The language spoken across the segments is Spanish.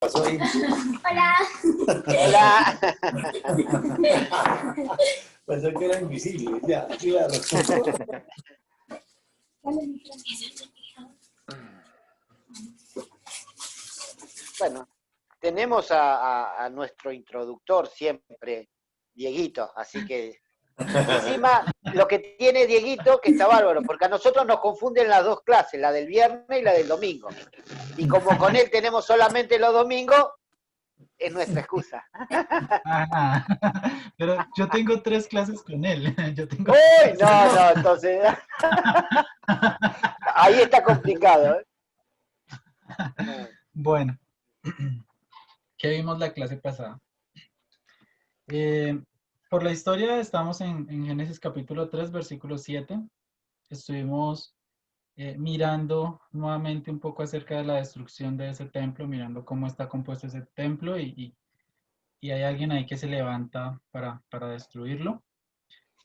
pasó ahí? Hola. Hola. Pensé que era invisible, ya, claro. Bueno, tenemos a nuestro introductor siempre, Dieguito, así que encima lo que tiene Dieguito, que está bárbaro, porque a nosotros nos confunden las dos clases, la del viernes y la del domingo. Y como con él tenemos solamente los domingos, es nuestra excusa. Ajá. Pero yo tengo 3 clases con él. Yo tengo... ¡Uy! No, entonces... Ahí está complicado, ¿eh? Bueno, ¿qué vimos la clase pasada? Por la historia estamos en Génesis capítulo 3, versículo 7. Estuvimos mirando nuevamente un poco acerca de la destrucción de ese templo, mirando cómo está compuesto ese templo y hay alguien ahí que se levanta para destruirlo.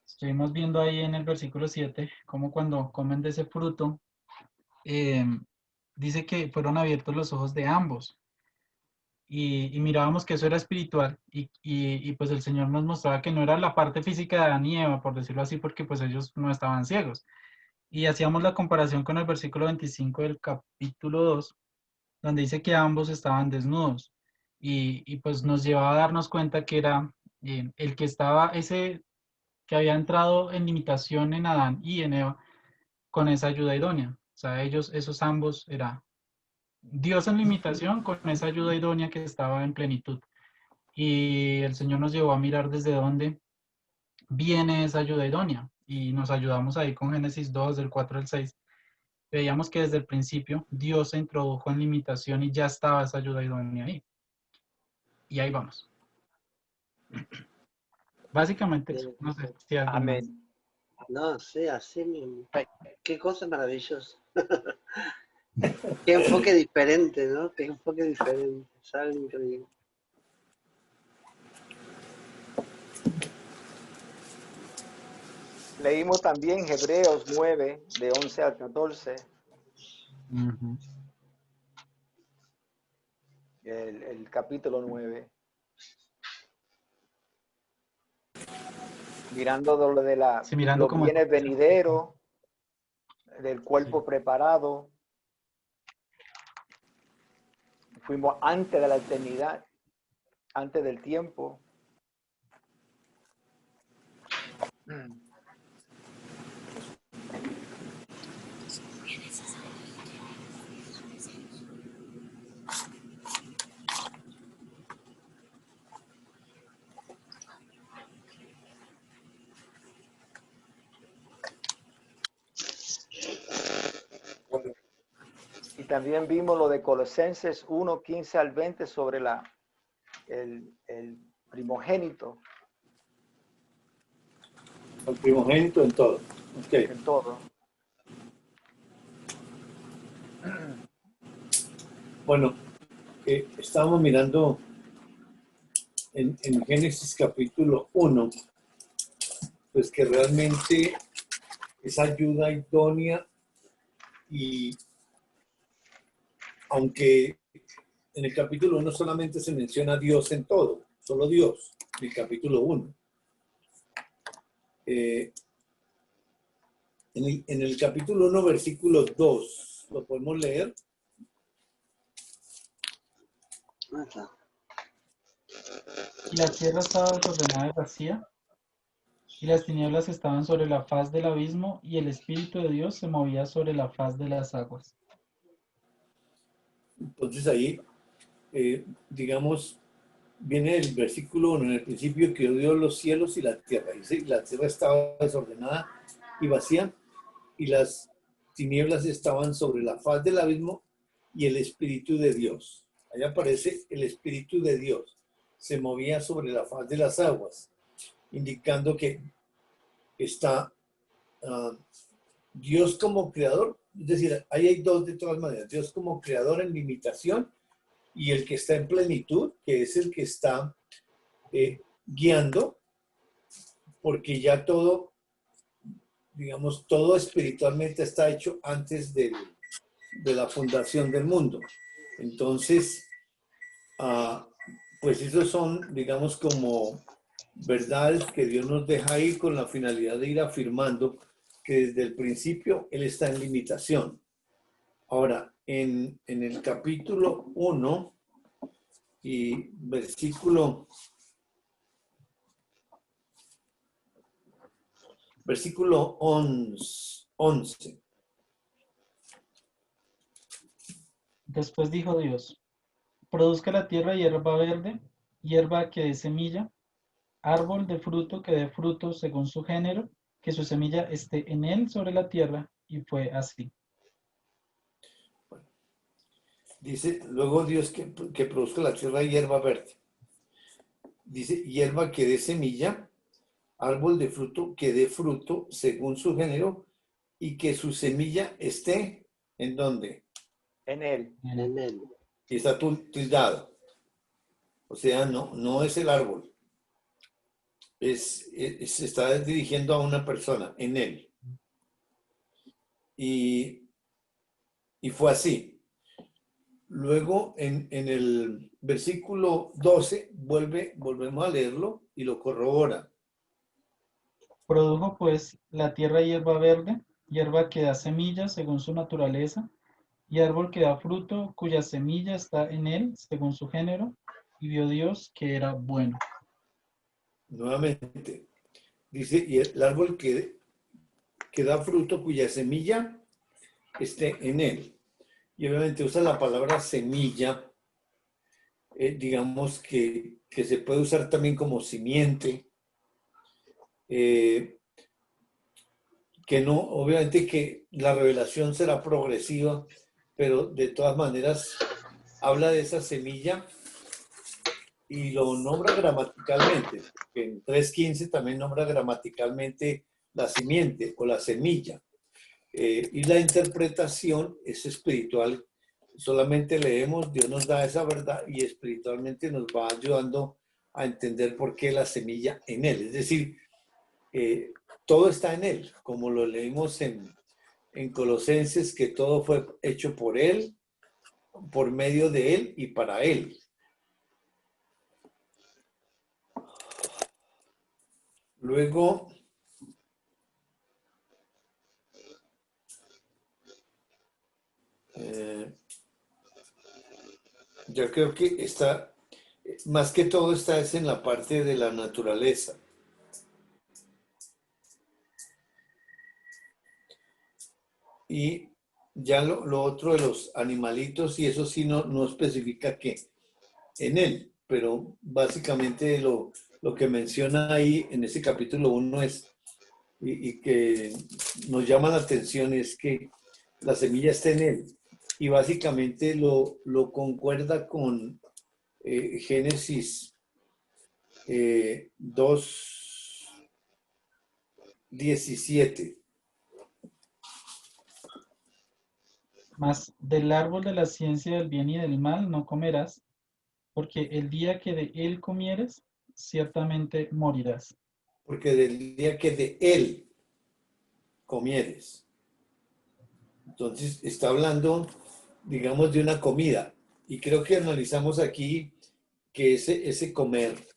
Estuvimos viendo ahí en el versículo 7 cómo cuando comen de ese fruto, dice que fueron abiertos los ojos de ambos. Y mirábamos que eso era espiritual y pues el Señor nos mostraba que no era la parte física de Adán y Eva, por decirlo así, porque pues ellos no estaban ciegos. Y hacíamos la comparación con el versículo 25 del capítulo 2, donde dice que ambos estaban desnudos. Y pues nos llevaba a darnos cuenta que era el que estaba, ese que había entrado en limitación en Adán y en Eva, con esa ayuda idónea. O sea, ellos, esos ambos, era Dios en limitación con esa ayuda idónea que estaba en plenitud. Y el Señor nos llevó a mirar desde dónde viene esa ayuda idónea. Y nos ayudamos ahí con Génesis 2, del 4 al 6. Veíamos que desde el principio Dios se introdujo en limitación y ya estaba esa ayuda idónea ahí. Y ahí vamos. Básicamente eso. No sé si alguien más. Amén. No, sí, así mismo. Qué cosa maravillosa. Qué enfoque diferente, ¿no? Qué enfoque diferente. Es algo increíble. Leímos también Hebreos 9, de 11 al 14, Ujú. el capítulo 9. Mirando lo de Sí, mirando los como... bienes venideros, del cuerpo Sí. preparado. Fuimos antes de la eternidad, antes del tiempo. Y también vimos lo de Colosenses 1, 15 al 20 sobre el primogénito. El primogénito en todo. Okay. En todo. Bueno, estamos mirando en Génesis capítulo 1, pues que realmente esa ayuda idónea, y aunque en el capítulo 1 solamente se menciona a Dios en todo, solo Dios, en el capítulo 1. En el capítulo 1, versículo 2, ¿lo podemos leer? Y la tierra estaba desordenada y vacía, y las tinieblas estaban sobre la faz del abismo, y el Espíritu de Dios se movía sobre la faz de las aguas. Entonces ahí, digamos, viene el versículo 1, en el principio creó Dios los cielos y la tierra. Dice, la tierra estaba desordenada y vacía, y las tinieblas estaban sobre la faz del abismo, y el Espíritu de Dios. Ahí aparece el Espíritu de Dios. Se movía sobre la faz de las aguas, indicando que está Dios como creador. Es decir, ahí hay dos de todas maneras. Dios como creador en limitación, y el que está en plenitud, que es el que está guiando, porque ya todo, digamos, todo espiritualmente está hecho antes de la fundación del mundo. Entonces, ah, pues esos son, digamos, como verdades que Dios nos deja ir con la finalidad de ir afirmando que desde el principio Él está en limitación. Ahora, en el capítulo 1 y versículo 11. Después dijo Dios, produzca la tierra hierba verde, hierba que dé semilla, árbol de fruto que dé fruto según su género, que su semilla esté en él sobre la tierra, y fue así. Dice, luego Dios que produzca la tierra hierba verde. Dice, hierba que dé semilla, árbol de fruto que dé fruto según su género y que su semilla esté ¿en dónde? En él. En él. Y está tildado. O sea, no es el árbol. Se está dirigiendo a una persona, en él. Y fue así. Luego, en el versículo 12, volvemos a leerlo y lo corrobora. Produjo pues la tierra hierba verde, hierba que da semilla según su naturaleza, y árbol que da fruto, cuya semilla está en él según su género, y vio Dios que era bueno. Nuevamente, dice, y el árbol que da fruto, cuya semilla esté en él. Y obviamente usa la palabra semilla, digamos que se puede usar también como simiente, que no, obviamente que la revelación será progresiva, pero de todas maneras habla de esa semilla y lo nombra gramaticalmente. En 3.15 también nombra gramaticalmente la simiente o la semilla. Y la interpretación es espiritual. Solamente leemos, Dios nos da esa verdad y espiritualmente nos va ayudando a entender por qué la semilla en Él. Es decir, todo está en Él, como lo leímos en Colosenses, que todo fue hecho por Él, por medio de Él y para Él. Luego, yo creo que está, más que todo está es en la parte de la naturaleza. Y ya lo otro de los animalitos, y eso sí no especifica qué en él, pero básicamente lo que menciona ahí en ese capítulo 1 es, y que nos llama la atención, es que la semilla está en él. Y básicamente lo concuerda con Génesis 2:17. Mas del árbol de la ciencia del bien y del mal no comerás, porque el día que de él comieres, ciertamente morirás. Porque del día que de él comieres. Entonces está hablando, digamos, de una comida. Y creo que analizamos aquí que ese comer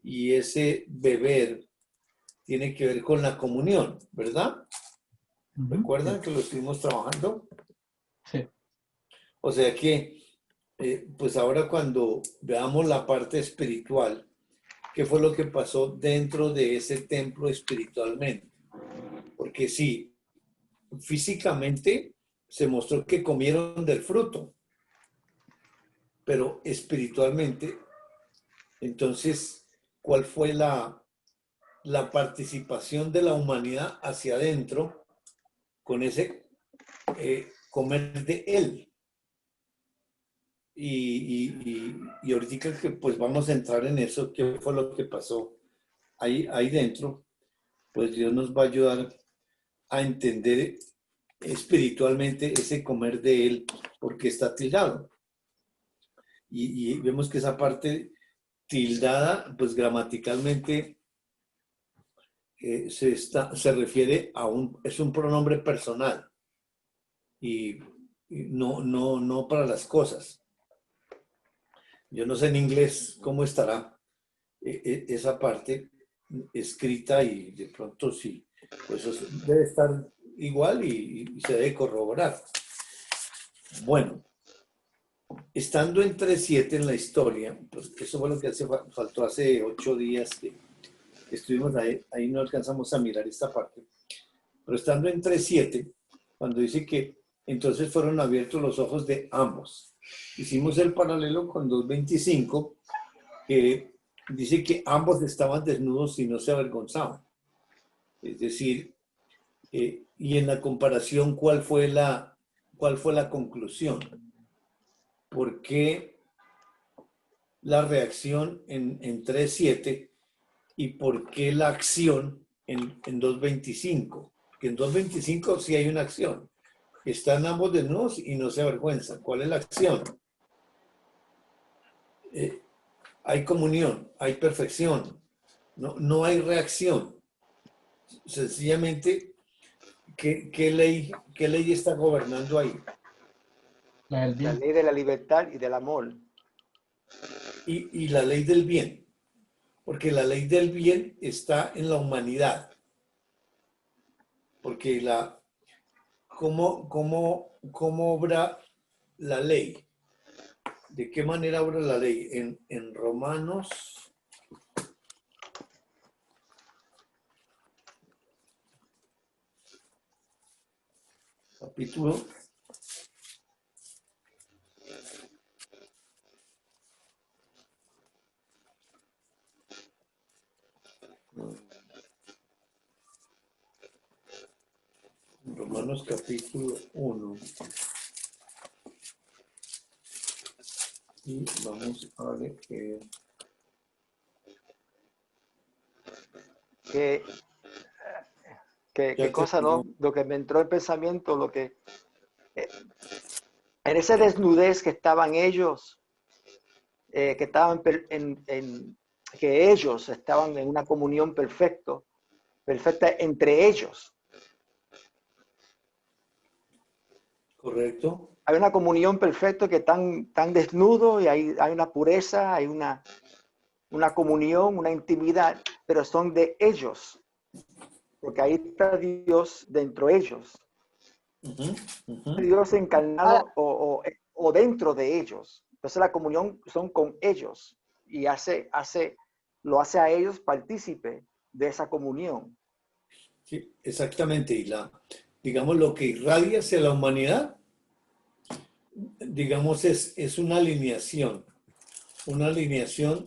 y ese beber tiene que ver con la comunión, ¿verdad? ¿Recuerdan que lo estuvimos trabajando? Sí. O sea que, pues ahora cuando veamos la parte espiritual, ¿qué fue lo que pasó dentro de ese templo espiritualmente? Porque sí, físicamente se mostró que comieron del fruto, pero espiritualmente, entonces, ¿cuál fue la participación de la humanidad hacia adentro con ese comer de él? Y ahorita que pues vamos a entrar en eso, qué fue lo que pasó ahí dentro, pues Dios nos va a ayudar a entender espiritualmente ese comer de él, porque está tildado. Y vemos que esa parte tildada, pues gramaticalmente se refiere a es un pronombre personal y no para las cosas. Yo no sé en inglés cómo estará esa parte escrita y de pronto sí, pues eso debe estar igual y se debe corroborar. Bueno, estando en 3.7 en la historia, pues eso fue lo que faltó hace 8 días que estuvimos ahí no alcanzamos a mirar esta parte, pero estando en 3.7, cuando dice que entonces fueron abiertos los ojos de ambos, hicimos el paralelo con 2.25, que dice que ambos estaban desnudos y no se avergonzaban. Es decir, y en la comparación, ¿cuál fue la conclusión? ¿Por qué la reacción en 3.7 y por qué la acción en 2.25? Que en 2.25 sí hay una acción. Están ambos desnudos y no se avergüenzan. ¿Cuál es la acción? Hay comunión, hay perfección, no hay reacción. Sencillamente, ¿qué ley está gobernando ahí? La del La bien. ley de la libertad y del amor. Y la ley del bien, porque la ley del bien está en la humanidad. Porque ¿cómo obra la ley? ¿De qué manera obra la ley? En Romanos, capítulo 1. Y vamos a leer. ¿Qué cosa, no? Lo que me entró el pensamiento, lo que... en esa desnudez que estaban ellos, que ellos estaban en una comunión perfecta entre ellos. Correcto. Hay una comunión perfecta que están desnudos y hay una pureza, hay una comunión, una intimidad, pero son de ellos, porque ahí está Dios dentro de ellos. Dios encarnado o dentro de ellos. Entonces la comunión son con ellos y lo hace a ellos partícipe de esa comunión. Sí, exactamente. Y digamos, lo que irradia hacia la humanidad, digamos, es una alineación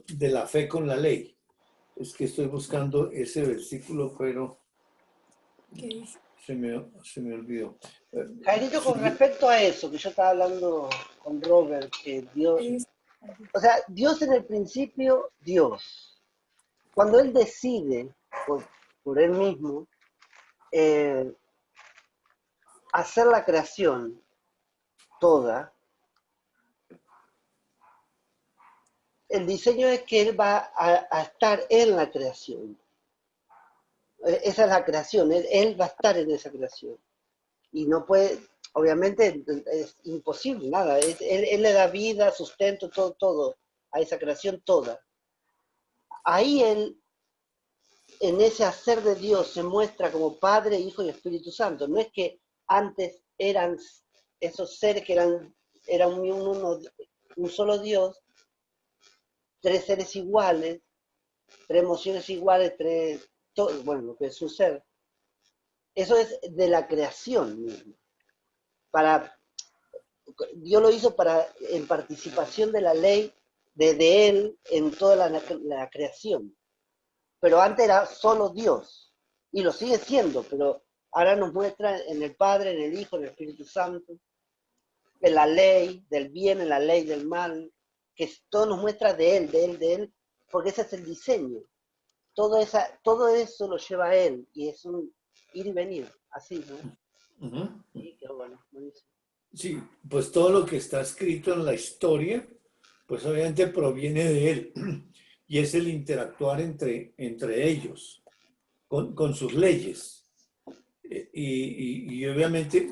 de la fe con la ley. Es que estoy buscando ese versículo, pero se me olvidó. Jairito, con respecto a eso, que yo estaba hablando con Robert, que Dios, o sea, Dios en el principio, Dios, cuando Él decide por Él mismo hacer la creación toda, el diseño es que Él va a estar en la creación. Esa es la creación, él va a estar en esa creación. Y no puede, obviamente es imposible, nada. Él le da vida, sustento, todo a esa creación toda. Ahí Él, en ese hacer de Dios, se muestra como Padre, Hijo y Espíritu Santo. No es que antes eran esos seres que eran un solo Dios, tres seres iguales, tres emociones iguales, bueno, lo que es su ser. Eso es de la creación misma. Dios lo hizo en participación de la ley de Él en toda la creación. Pero antes era solo Dios. Y lo sigue siendo, pero ahora nos muestra en el Padre, en el Hijo, en el Espíritu Santo, en la ley del bien, en la ley del mal, que todo nos muestra de Él, porque ese es el diseño. Todo eso lo lleva a Él, y es un ir y venir, así, ¿no? Sí, qué bueno, buenísimo. Sí, pues todo lo que está escrito en la historia, pues obviamente proviene de Él. Y es el interactuar entre ellos, con sus leyes. Y obviamente,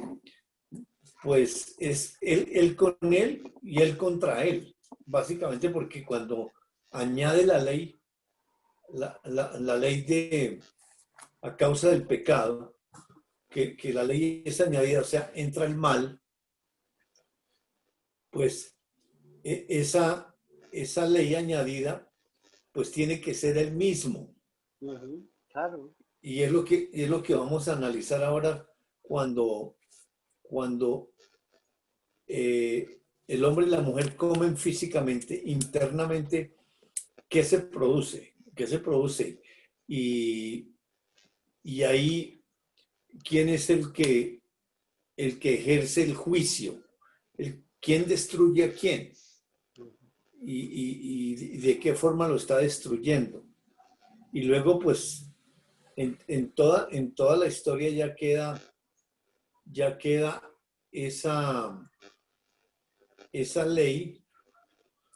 pues es él con él y él contra él. básicamente porque cuando añade la ley, la ley de, a causa del pecado, que la ley es añadida, o sea, entra el mal, pues esa ley añadida, pues tiene que ser el mismo. Claro. Y es lo que vamos a analizar ahora cuando el hombre y la mujer comen físicamente, internamente, ¿qué se produce? ¿Qué se produce? Y ahí, ¿quién es el que ejerce el juicio? ¿Quién destruye a quién? Y de qué forma lo está destruyendo. Y luego, pues, en toda la historia ya queda esa ley,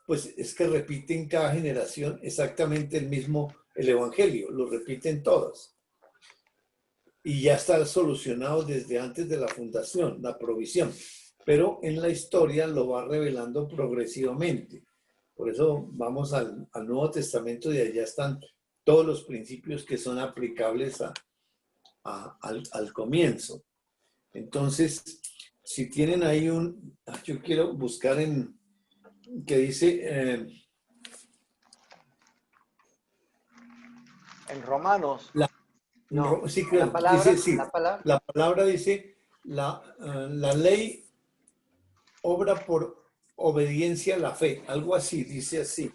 pues es que repite en cada generación exactamente el evangelio, lo repiten todas. Y ya está solucionado desde antes de la fundación, la provisión. Pero en la historia lo va revelando progresivamente. Por eso vamos al Nuevo Testamento y allá están todos los principios que son aplicables al comienzo. Entonces, si tienen ahí yo quiero buscar que dice... En Romanos. No, sí, creo, la palabra, dice, sí, la palabra dice, la ley obra por obediencia a la fe, algo así, dice así.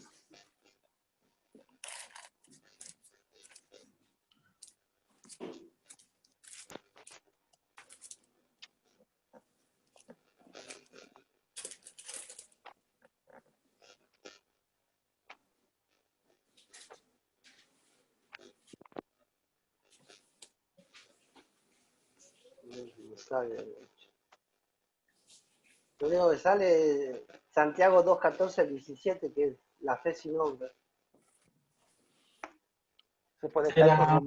Lo único que sale Santiago 2:14-17, que es la fe sin obra. Se puede estar con Será,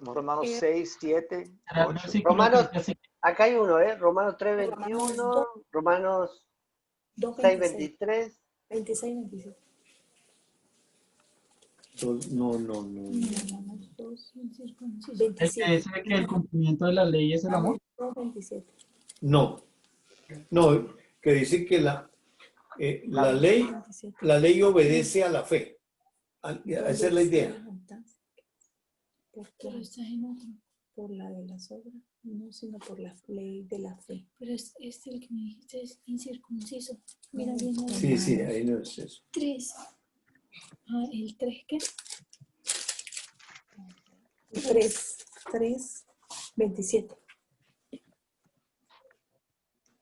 Romanos 6, 7, será el 8. versículo que Romanos, dice así. acá hay uno, Romanos Romanos 3:21, Romanos 2:26, 6:23. 26, 27. No. Romanos 2, El que 27. dice que el cumplimiento de la ley es el amor. 27. No, que dice que la ley obedece a la fe. Esa es la idea. Pero estás en otro. Por la de las obras, no, sino por la ley de la fe. Pero es el que me dijiste es incircunciso. Mira bien. Sí, ahí no es eso. 3. ¿El 3 qué? 3, 27.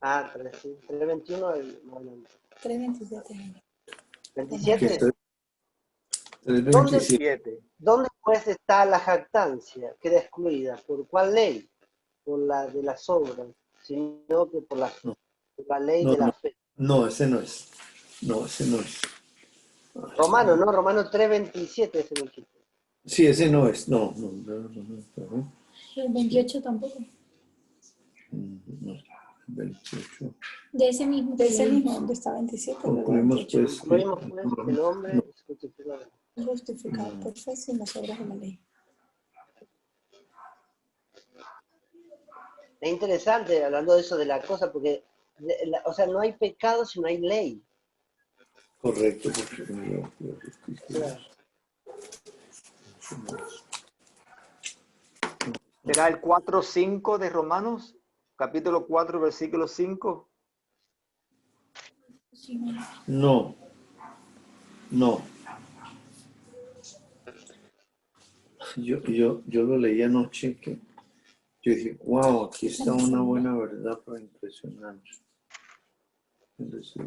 3:21. 3:27. 27. 3:27. ¿Dónde pues está la jactancia? Queda excluida. ¿Por cuál ley? Por la de las obras, sino que por la ley de la fe. No, ese no es. No, ese no es. Romanos 3:27 es el equipo. Sí, ese no es. No. El 28 tampoco. No, 28. De ese mismo, donde está 27. Concluimos pues. Concluimos pues que el hombre es Justificado por fe sin las obras de la ley. Es interesante hablando de eso de la cosa, porque, o sea, no hay pecado si no hay ley. Correcto, porque Claro. ¿Será el 4:5 de Romanos? Capítulo 4, versículo 5. No. Yo lo leí anoche que yo dije, wow, aquí está una buena verdad para impresionarnos. Gracias.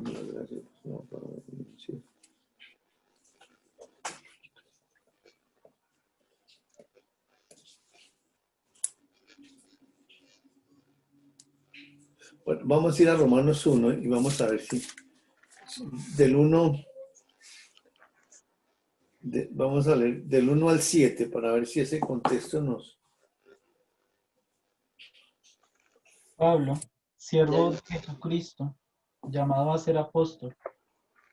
Bueno, vamos a ir a Romanos 1 y vamos a ver si del 1, vamos a leer del 1 al 7 para ver si ese contexto nos... Pablo, siervo de Jesucristo, llamado a ser apóstol,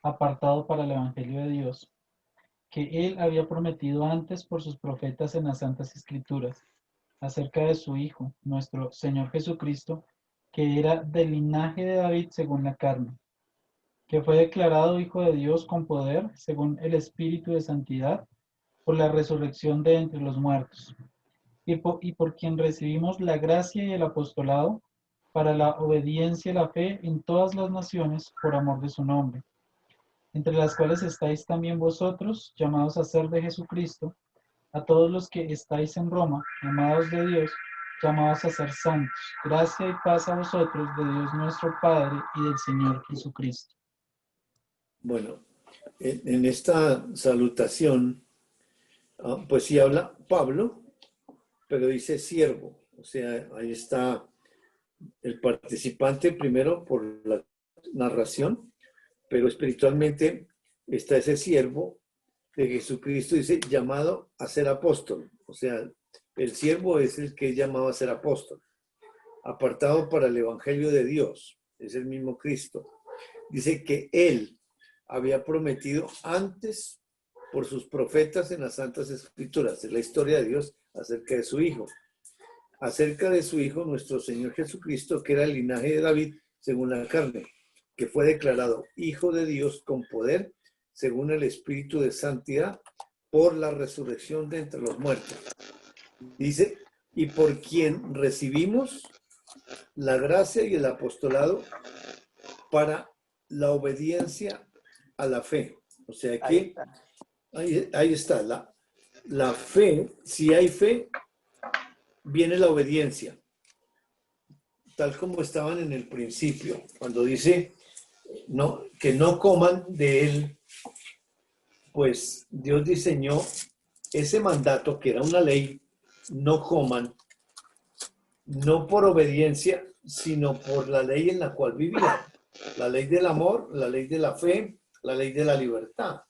apartado para el Evangelio de Dios, que él había prometido antes por sus profetas en las Santas Escrituras, acerca de su Hijo, nuestro Señor Jesucristo, que era del linaje de David según la carne, que fue declarado Hijo de Dios con poder, según el Espíritu de Santidad, por la resurrección de entre los muertos, y por quien recibimos la gracia y el apostolado para la obediencia y la fe en todas las naciones por amor de su nombre, entre las cuales estáis también vosotros, llamados a ser de Jesucristo, a todos los que estáis en Roma, amados de Dios, llamados a ser santos. Gracia y paz a vosotros de Dios nuestro Padre y del Señor Jesucristo. Bueno, en esta salutación, pues sí habla Pablo, pero dice siervo. O sea, ahí está el participante primero por la narración, pero espiritualmente está ese siervo de Jesucristo, dice, llamado a ser apóstol. O sea, el siervo es el que es llamado a ser apóstol, apartado para el Evangelio de Dios, es el mismo Cristo. Dice que él había prometido antes por sus profetas en las Santas Escrituras, en la historia de Dios acerca de su Hijo. Acerca de su Hijo, nuestro Señor Jesucristo, que era el linaje de David según la carne, que fue declarado Hijo de Dios con poder, según el Espíritu de Santidad, por la resurrección de entre los muertos. Dice, y por quien recibimos la gracia y el apostolado para la obediencia a la fe. O sea que ahí está, la fe, si hay fe, viene la obediencia, tal como estaban en el principio, cuando dice no, que no coman de él, pues Dios diseñó ese mandato que era una ley, no coman, no por obediencia, sino por la ley en la cual vivían, la ley del amor, la ley de la fe, la ley de la libertad.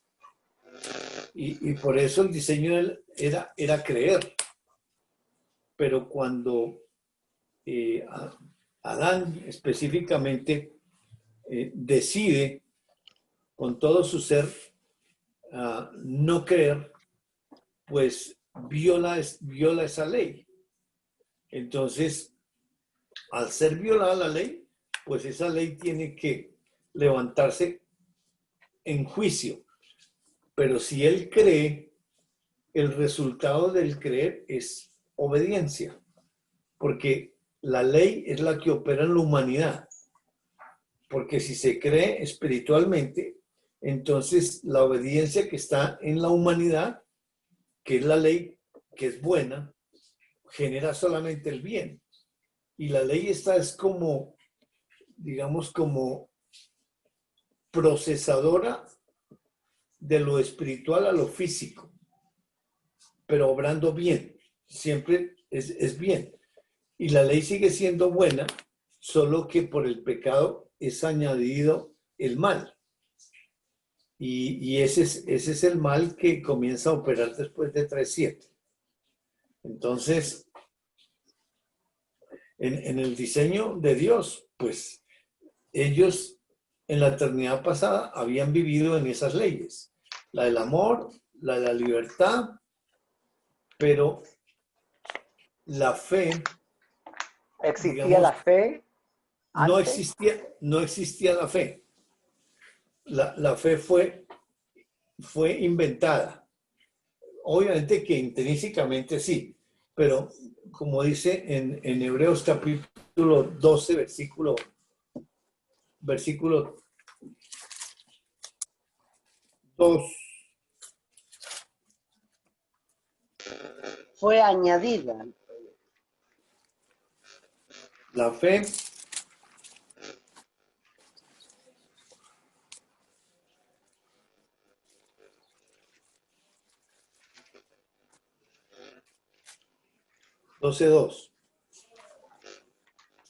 Y por eso el diseño era creer. Pero cuando Adán específicamente decide con todo su ser no creer, pues viola esa ley. Entonces, al ser violada la ley, pues esa ley tiene que levantarse en juicio. Pero si él cree, el resultado del creer es obediencia, porque la ley es la que opera en la humanidad. Porque si se cree espiritualmente, entonces la obediencia que está en la humanidad, que es la ley, que es buena, genera solamente el bien. Y la ley esta es como, digamos, como procesadora de lo espiritual a lo físico, pero obrando bien. Siempre es bien. Y la ley sigue siendo buena, solo que por el pecado es añadido el mal. Y ese es el mal que comienza a operar después de 3:7. Entonces, en el diseño de Dios, pues ellos en la eternidad pasada habían vivido en esas leyes. La del amor, la de la libertad, pero la fe... ¿Existía digamos, la fe antes? No existía la fe. La fe fue inventada. Obviamente que intrínsecamente sí, pero como dice en Hebreos capítulo 12, versículo 2. Fue añadida. La fe (12:2).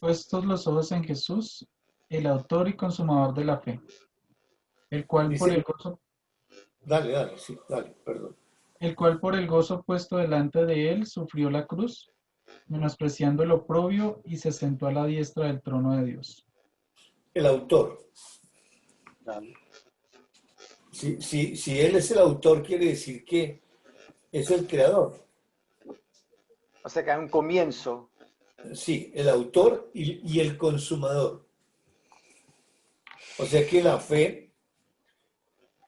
Puestos los ojos en Jesús, el autor y consumador de la fe, el cual por el Dice, gozo, sí, dale, perdón. el cual por el gozo puesto delante de él sufrió la cruz, menospreciando el oprobio, y se sentó a la diestra del trono de Dios. El autor. Si Él es el autor, quiere decir que es el creador. O sea que hay un comienzo. Sí, el autor y el consumador. O sea que la fe,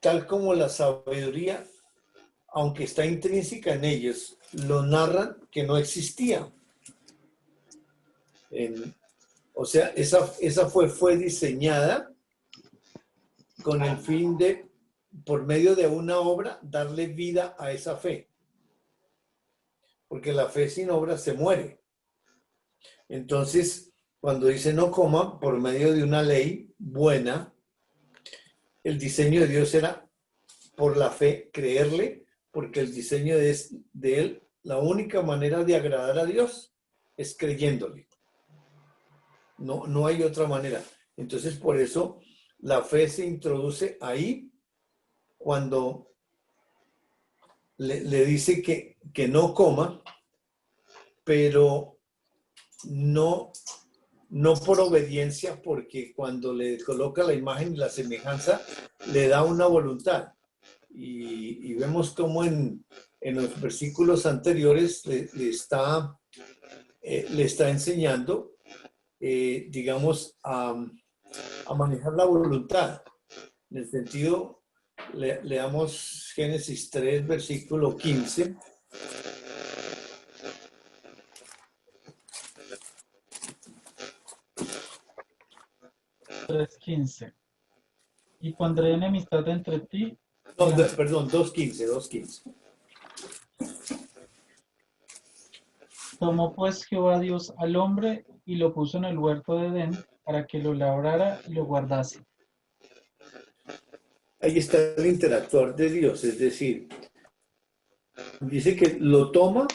tal como la sabiduría, aunque está intrínseca en ellos, lo narran que no existía. O sea, esa fue diseñada con el fin de, por medio de una obra, darle vida a esa fe. Porque la fe sin obra se muere. Entonces, cuando dice no coma, por medio de una ley buena, el diseño de Dios era por la fe creerle, porque el diseño de él, la única manera de agradar a Dios es creyéndole. No hay otra manera. Entonces, por eso la fe se introduce ahí cuando le dice que no coma, pero no por obediencia, porque cuando le coloca la imagen y la semejanza, le da una voluntad. Y vemos cómo en los versículos anteriores le está enseñando, digamos, a manejar la voluntad. En el sentido, leamos Génesis 3, versículo 15. Y pondré enemistad entre ti. No, perdón, 2.15. Tomó pues Jehová Dios al hombre y lo puso en el huerto de Edén para que lo labrara y lo guardase. Ahí está el interactuar de Dios, es decir, dice que lo toma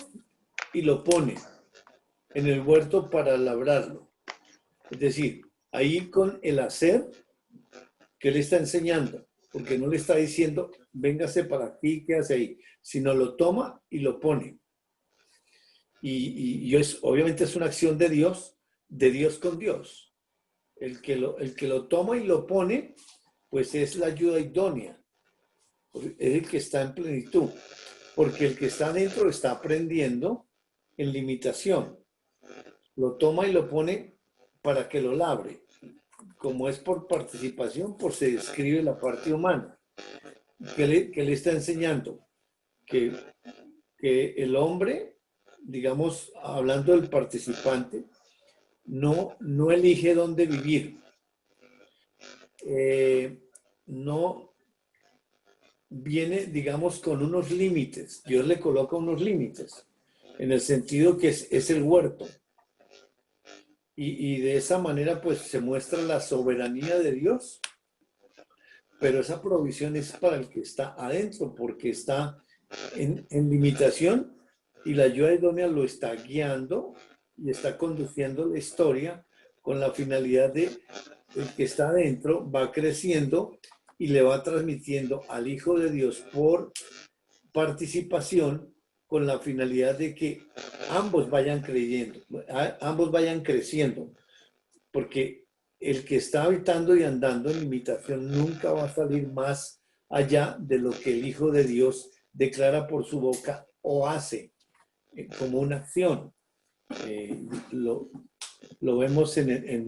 y lo pone en el huerto para labrarlo. Es decir, ahí con el hacer que le está enseñando, porque no le está diciendo, véngase para aquí, ¿qué hace ahí? Sino lo toma y lo pone. Y obviamente es una acción de Dios con Dios. El que lo toma y lo pone, pues es la ayuda idónea. Es el que está en plenitud. Porque el que está dentro está aprendiendo en limitación. Lo toma y lo pone para que lo labre. Como es por participación, pues se describe la parte humana. ¿Qué le está enseñando? Que el hombre, digamos, hablando del participante, no elige dónde vivir. No viene, digamos, con unos límites. Dios le coloca unos límites, en el sentido que es el huerto. Y de esa manera, pues, se muestra la soberanía de Dios. Pero esa provisión es para el que está adentro, porque está en limitación, y la ayuda idónea lo está guiando y está conduciendo la historia con la finalidad de el que está adentro va creciendo y le va transmitiendo al Hijo de Dios por participación, con la finalidad de que ambos vayan creyendo, ambos vayan creciendo, porque el que está habitando y andando en limitación nunca va a salir más allá de lo que el Hijo de Dios declara por su boca o hace como una acción. Lo vemos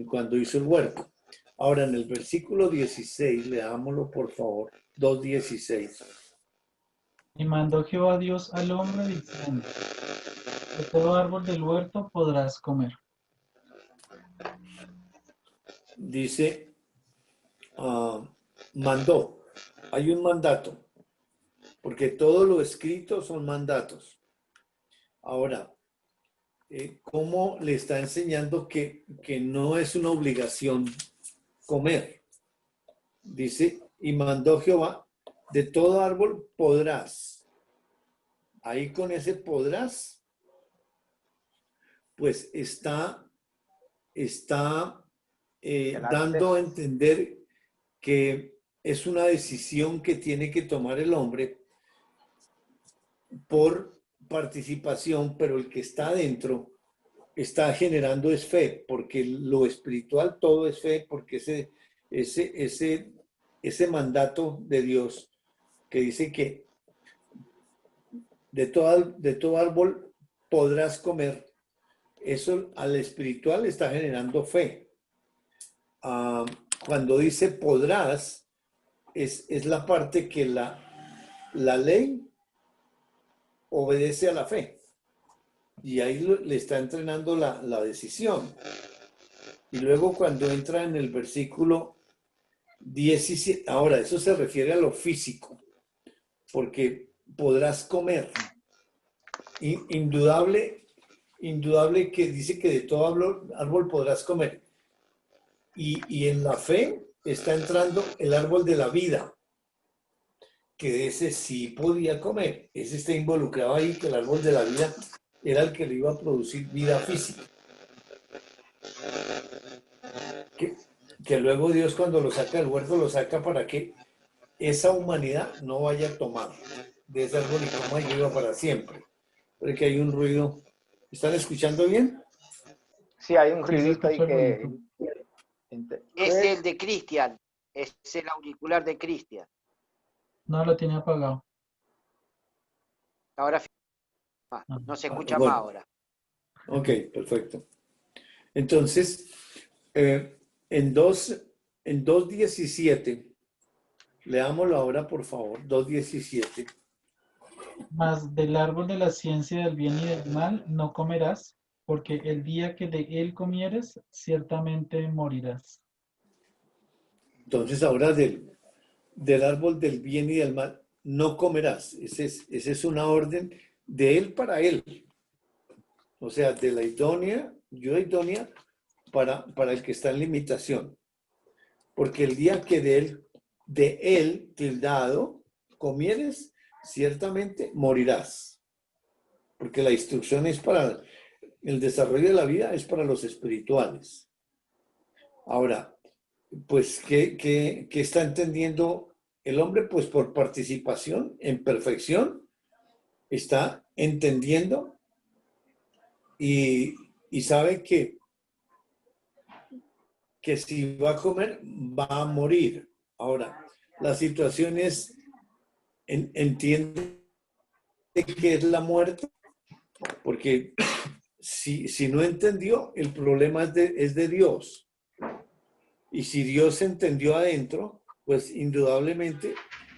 cuando hizo el huerto. Ahora, en el versículo 16, leámoslo por favor, 2:16. Y mandó Jehová Dios al hombre diciendo: de todo árbol del huerto podrás comer. Dice, mandó. Hay un mandato, porque todo lo escrito son mandatos. Ahora, ¿cómo le está enseñando que no es una obligación comer? Dice, y mandó Jehová, de todo árbol podrás. Ahí con ese podrás, pues está dando a entender que es una decisión que tiene que tomar el hombre por participación, pero el que está adentro está generando es fe, porque lo espiritual todo es fe, porque ese mandato de Dios que dice que de todo árbol podrás comer. Eso al espiritual está generando fe. Cuando dice podrás, es la parte que la ley obedece a la fe. Y ahí le está entrenando la decisión. Y luego cuando entra en el versículo 17, ahora eso se refiere a lo físico, porque podrás comer. Indudable que dice que de todo árbol podrás comer. Y en la fe está entrando el árbol de la vida, que ese sí podía comer. Ese está involucrado ahí, que el árbol de la vida era el que le iba a producir vida física. Que luego Dios cuando lo saca del huerto, lo saca para que esa humanidad no vaya a tomar de ese árbol y coma y viva para siempre. Porque hay un ruido. ¿Están escuchando bien? Sí, hay un Sí, se ruidito ahí escucha el que... ruidito. Es el de Cristian, es el auricular de Cristian. No, lo tiene apagado. Ahora no se escucha bueno. más ahora. Ok, perfecto. Entonces, en 2:17, leámoslo ahora, por favor, 2:17. Mas del árbol de la ciencia del bien y del mal no comerás, porque el día que de él comieres, ciertamente morirás. Entonces, ahora del árbol del bien y del mal no comerás. Esa es una orden de él para él. O sea, de la idónea, yo idónea, para el que está en limitación. Porque el día que de él tildado comieres, ciertamente morirás. Porque la instrucción es para el desarrollo de la vida, es para los espirituales. Ahora, pues, ¿qué está entendiendo el hombre? Pues por participación en perfección, está entendiendo y sabe que si va a comer, va a morir. Ahora, la situación es, entiende que es la muerte, porque si no entendió, el problema es de Dios. Y si Dios entendió adentro, pues indudablemente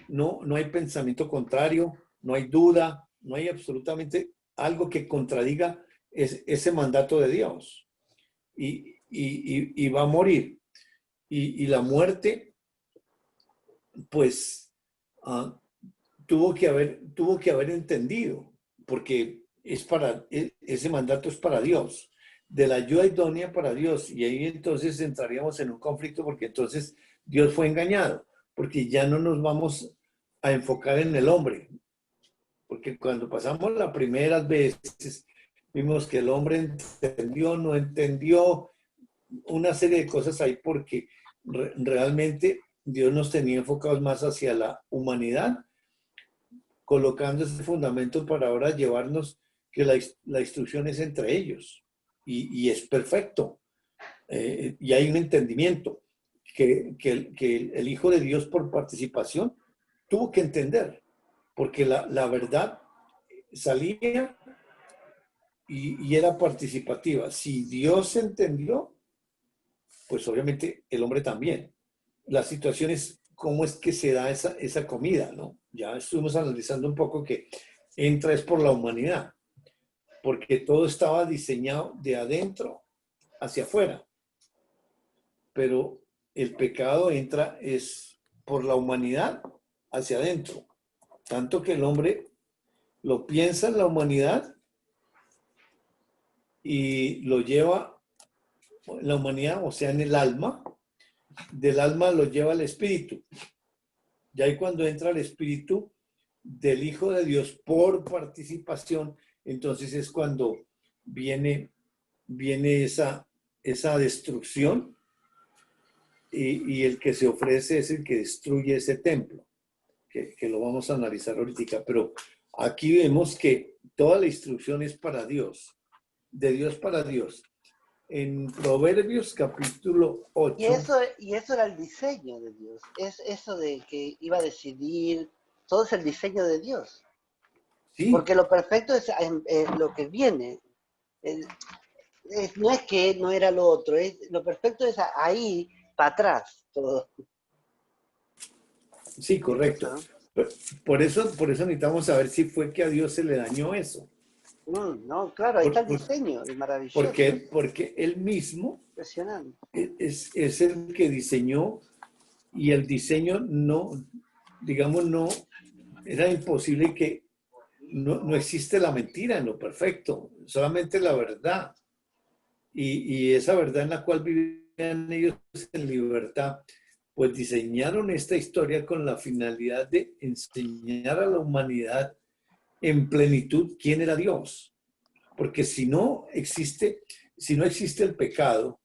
no hay pensamiento contrario, no hay duda, no hay absolutamente algo que contradiga ese mandato de Dios. Y va a morir. Y la muerte, pues, tuvo que haber entendido, porque ese mandato es para Dios, de la ayuda idónea para Dios, y ahí entonces entraríamos en un conflicto, porque entonces Dios fue engañado, porque ya no nos vamos a enfocar en el hombre, porque cuando pasamos las primeras veces, vimos que el hombre entendió, no entendió, una serie de cosas ahí, porque realmente Dios nos tenía enfocados más hacia la humanidad, colocando ese fundamento para ahora llevarnos que la instrucción es entre ellos y es perfecto. Y hay un entendimiento que el Hijo de Dios por participación tuvo que entender, porque la verdad salía y era participativa. Si Dios entendió, pues obviamente el hombre también. La situación es cómo es que se da esa comida, ¿no? Ya estuvimos analizando un poco que entra es por la humanidad, porque todo estaba diseñado de adentro hacia afuera, pero el pecado entra es por la humanidad hacia adentro, tanto que el hombre lo piensa en la humanidad y lo lleva en la humanidad, o sea, en el alma, del alma lo lleva al espíritu. Y ahí cuando entra el espíritu del Hijo de Dios por participación, entonces es cuando viene esa destrucción y el que se ofrece es el que destruye ese templo, que lo vamos a analizar ahorita. Pero aquí vemos que toda la instrucción es para Dios, de Dios para Dios. En Proverbios capítulo 8. Y eso era el diseño de Dios. Es eso de que iba a decidir todo es el diseño de Dios. Sí, Porque lo perfecto es lo que viene. No es que no era lo otro, lo perfecto es ahí, para atrás, todo. sí, correcto. ¿No? Por eso necesitamos saber si fue que a Dios se le dañó eso. No, claro, ahí está Por- el por- diseño, es maravilloso. porque él mismo Impresionante. es el que diseñó y el diseño no, digamos, no, era imposible que no existe la mentira en lo perfecto, solamente la verdad. Y esa verdad en la cual vivían ellos en libertad, pues diseñaron esta historia con la finalidad de enseñar a la humanidad en plenitud quién era Dios. Porque si no existe el pecado,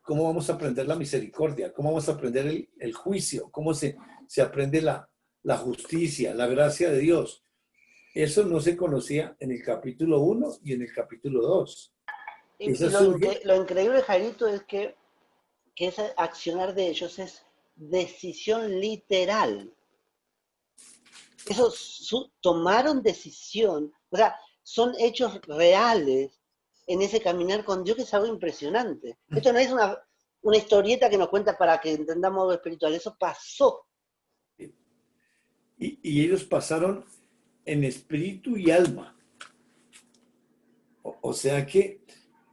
¿cómo vamos a aprender la misericordia? ¿Cómo vamos a aprender el juicio? ¿Cómo se aprende la justicia, la gracia de Dios? Eso no se conocía en el capítulo 1 y en el capítulo 2. Y Esa surge. lo increíble, Jairito, es que ese accionar de ellos es decisión literal. Esos tomaron decisión, o sea, son hechos reales en ese caminar con Dios, que es algo impresionante. Esto no es una historieta que nos cuenta para que entendamos algo espiritual, eso pasó. Y ellos pasaron en espíritu y alma. O sea que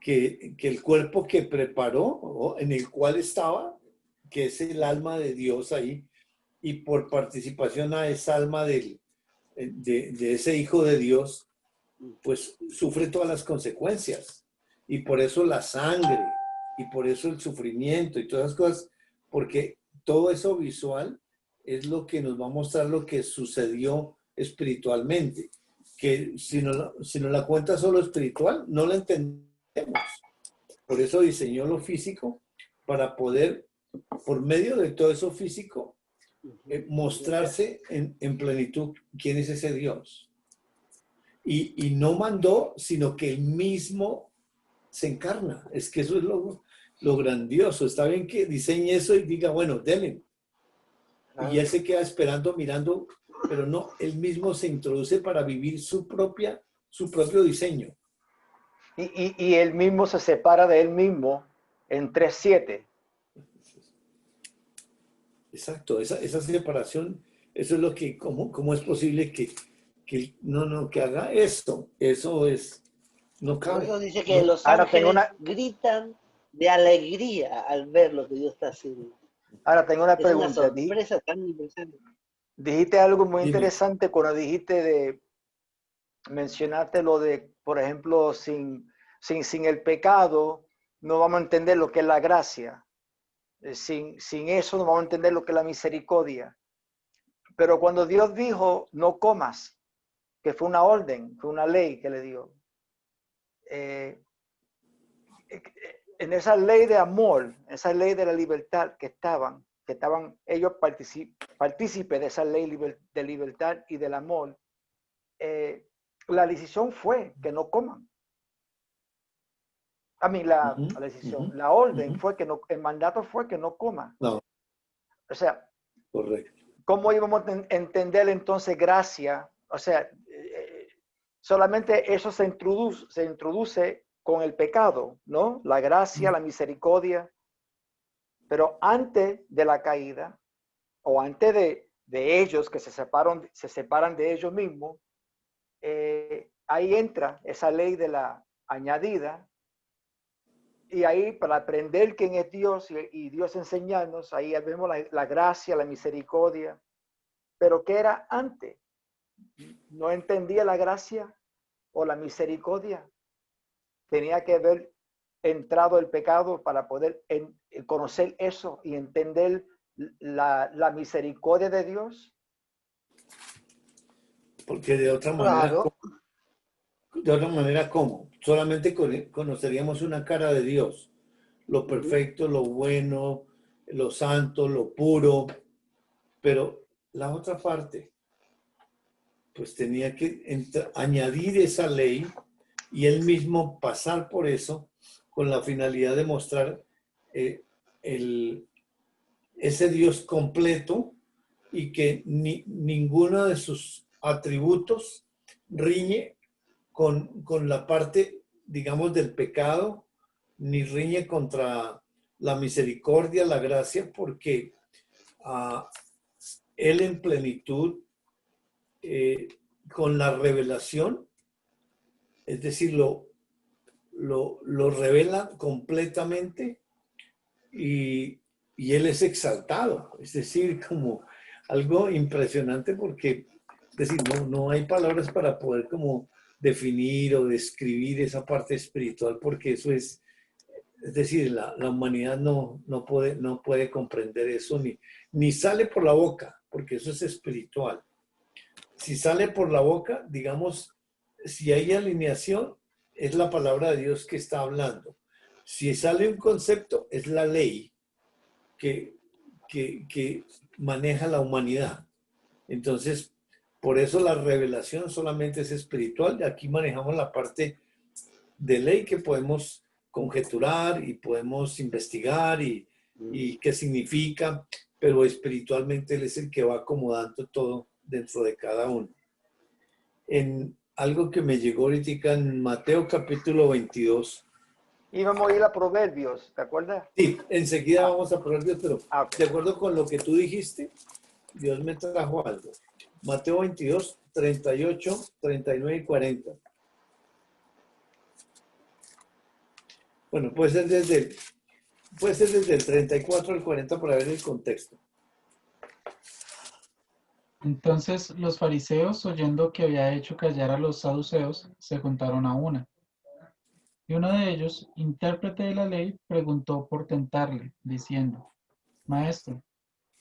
el cuerpo que preparó, o en el cual estaba, que es el alma de Dios ahí, y por participación a esa alma de ese Hijo de Dios, pues sufre todas las consecuencias. Y por eso la sangre, y por eso el sufrimiento y todas esas cosas, porque todo eso visual es lo que nos va a mostrar lo que sucedió espiritualmente. Que si nos la cuenta solo espiritual, no la entendemos. Por eso diseñó lo físico, para poder, por medio de todo eso físico, mostrarse en plenitud quién es ese Dios. Y no mandó, sino que él mismo se encarna. Es que eso es lo grandioso. Está bien que diseñe eso y diga, bueno, denle. Y él se queda esperando, mirando, pero no, él mismo se introduce para vivir su propio diseño. Y él mismo se separa de él mismo en 3:7. Exacto, esa separación, eso es lo que, ¿cómo es posible que que haga esto? Eso es, no Por cabe. eso dice que No. los ángeles gritan de alegría al ver lo que Dios está haciendo. Ahora tengo una Es una pregunta. sorpresa tan impresionante. Dijiste algo muy Dime. interesante cuando mencionaste lo de, por ejemplo, sin el pecado no vamos a entender lo que es la gracia. Sin eso no vamos a entender lo que es la misericordia. Pero cuando Dios dijo, no comas, que fue una orden, fue una ley que le dio, en esa ley de amor, esa ley de la libertad que estaban ellos partícipes de esa ley de libertad y del amor, la decisión fue que no coman. A mí la decisión, la orden fue que no, el mandato fue que no coman. No. O sea, Correcto. ¿cómo íbamos a entender entonces gracia? O sea, solamente eso se introduce con el pecado, ¿no? La gracia, la misericordia. Pero antes de la caída, o antes de ellos que se separan de ellos mismos, ahí entra esa ley de la añadida. Y ahí, para aprender quién es Dios y Dios enseñarnos, ahí vemos la gracia, la misericordia. Pero ¿qué era antes? No entendía la gracia o la misericordia. Tenía que haber entrado el pecado para poder conocer eso y entender la misericordia de Dios. Porque de otra manera, ¿cómo? Solamente conoceríamos una cara de Dios, lo perfecto, lo bueno, lo santo, lo puro, pero la otra parte, pues tenía que añadir esa ley y él mismo pasar por eso con la finalidad de mostrar ese Dios completo y que ninguno de sus atributos riñe con la parte, digamos, del pecado, ni riñe contra la misericordia, la gracia, porque Él en plenitud, con la revelación, es decir, lo revela completamente y Él es exaltado, es decir, como algo impresionante porque, es decir, no hay palabras para poder como definir o describir esa parte espiritual porque eso es decir, la humanidad no puede comprender eso ni sale por la boca, porque eso es espiritual. Si sale por la boca, digamos, si hay alineación, es la palabra de Dios que está hablando. Si sale un concepto, es la ley que maneja la humanidad. Entonces, por eso la revelación solamente es espiritual. Aquí manejamos la parte de ley que podemos conjeturar y podemos investigar y qué significa, pero espiritualmente Él es el que va acomodando todo dentro de cada uno. En algo que me llegó ahorita en Mateo capítulo 22. Y vamos a ir a Proverbios, ¿te acuerdas? Sí, enseguida vamos a Proverbios, pero Ok. de acuerdo con lo que tú dijiste, Dios me trajo algo. Mateo 22, 38, 39 y 40. Bueno, puede ser desde el 34 al 40 para ver el contexto. Entonces los fariseos, oyendo que había hecho callar a los saduceos, se juntaron a una. Y uno de ellos, intérprete de la ley, preguntó por tentarle, diciendo: Maestro,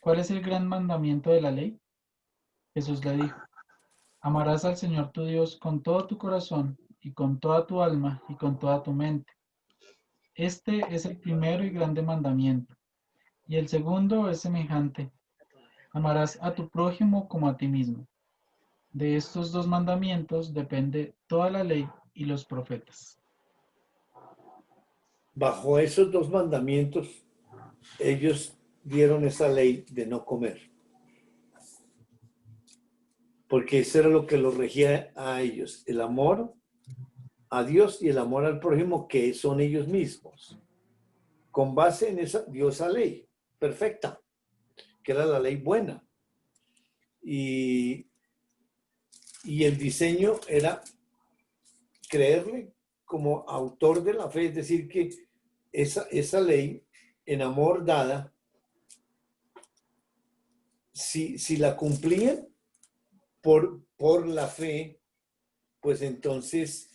¿cuál es el gran mandamiento de la ley? Jesús le dijo: Amarás al Señor tu Dios con todo tu corazón, y con toda tu alma, y con toda tu mente. Este es el primero y grande mandamiento. Y el segundo es semejante: amarás a tu prójimo como a ti mismo. De estos dos mandamientos depende toda la ley y los profetas. Bajo esos dos mandamientos, ellos dieron esa ley de no comer. Porque eso era lo que los regía a ellos, el amor a Dios y el amor al prójimo, que son ellos mismos. Con base en esa, dio esa ley perfecta, que era la ley buena. Y el diseño era creerle como autor de la fe, es decir, que esa ley en amor dada, si la cumplían por la fe, pues entonces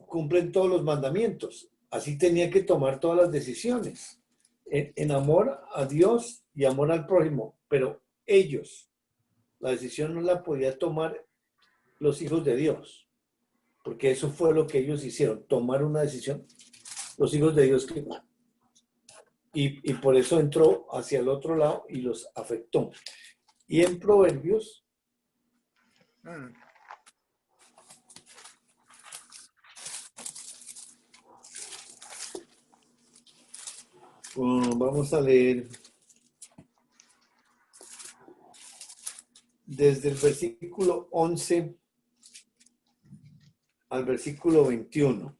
cumplen todos los mandamientos. Así tenía que tomar todas las decisiones en amor a Dios y amor al prójimo, pero ellos, la decisión no la podía tomar los hijos de Dios, porque eso fue lo que ellos hicieron, tomar una decisión, los hijos de Dios que y por eso entró hacia el otro lado y los afectó. Y en Proverbios, vamos a leer desde el versículo 11 al versículo 21.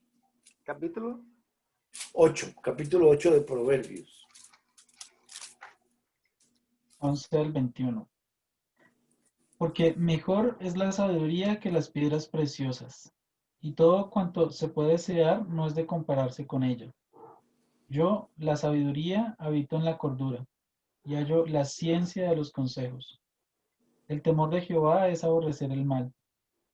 ¿Capítulo? 8, capítulo 8 de Proverbios. 11 al 21. Porque mejor es la sabiduría que las piedras preciosas, y todo cuanto se puede desear no es de compararse con ella. Yo, la sabiduría, habito en la cordura, y hallo la ciencia de los consejos. El temor de Jehová es aborrecer el mal.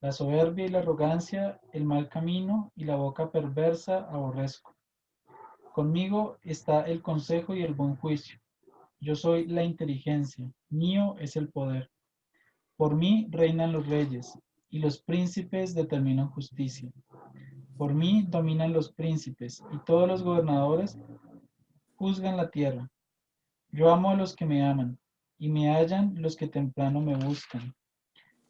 La soberbia y la arrogancia, el mal camino y la boca perversa aborrezco. Conmigo está el consejo y el buen juicio. Yo soy la inteligencia, mío es el poder. Por mí reinan los reyes, y los príncipes determinan justicia. Por mí dominan los príncipes, y todos los gobernadores juzgan la tierra. Yo amo a los que me aman, y me hallan los que temprano me buscan.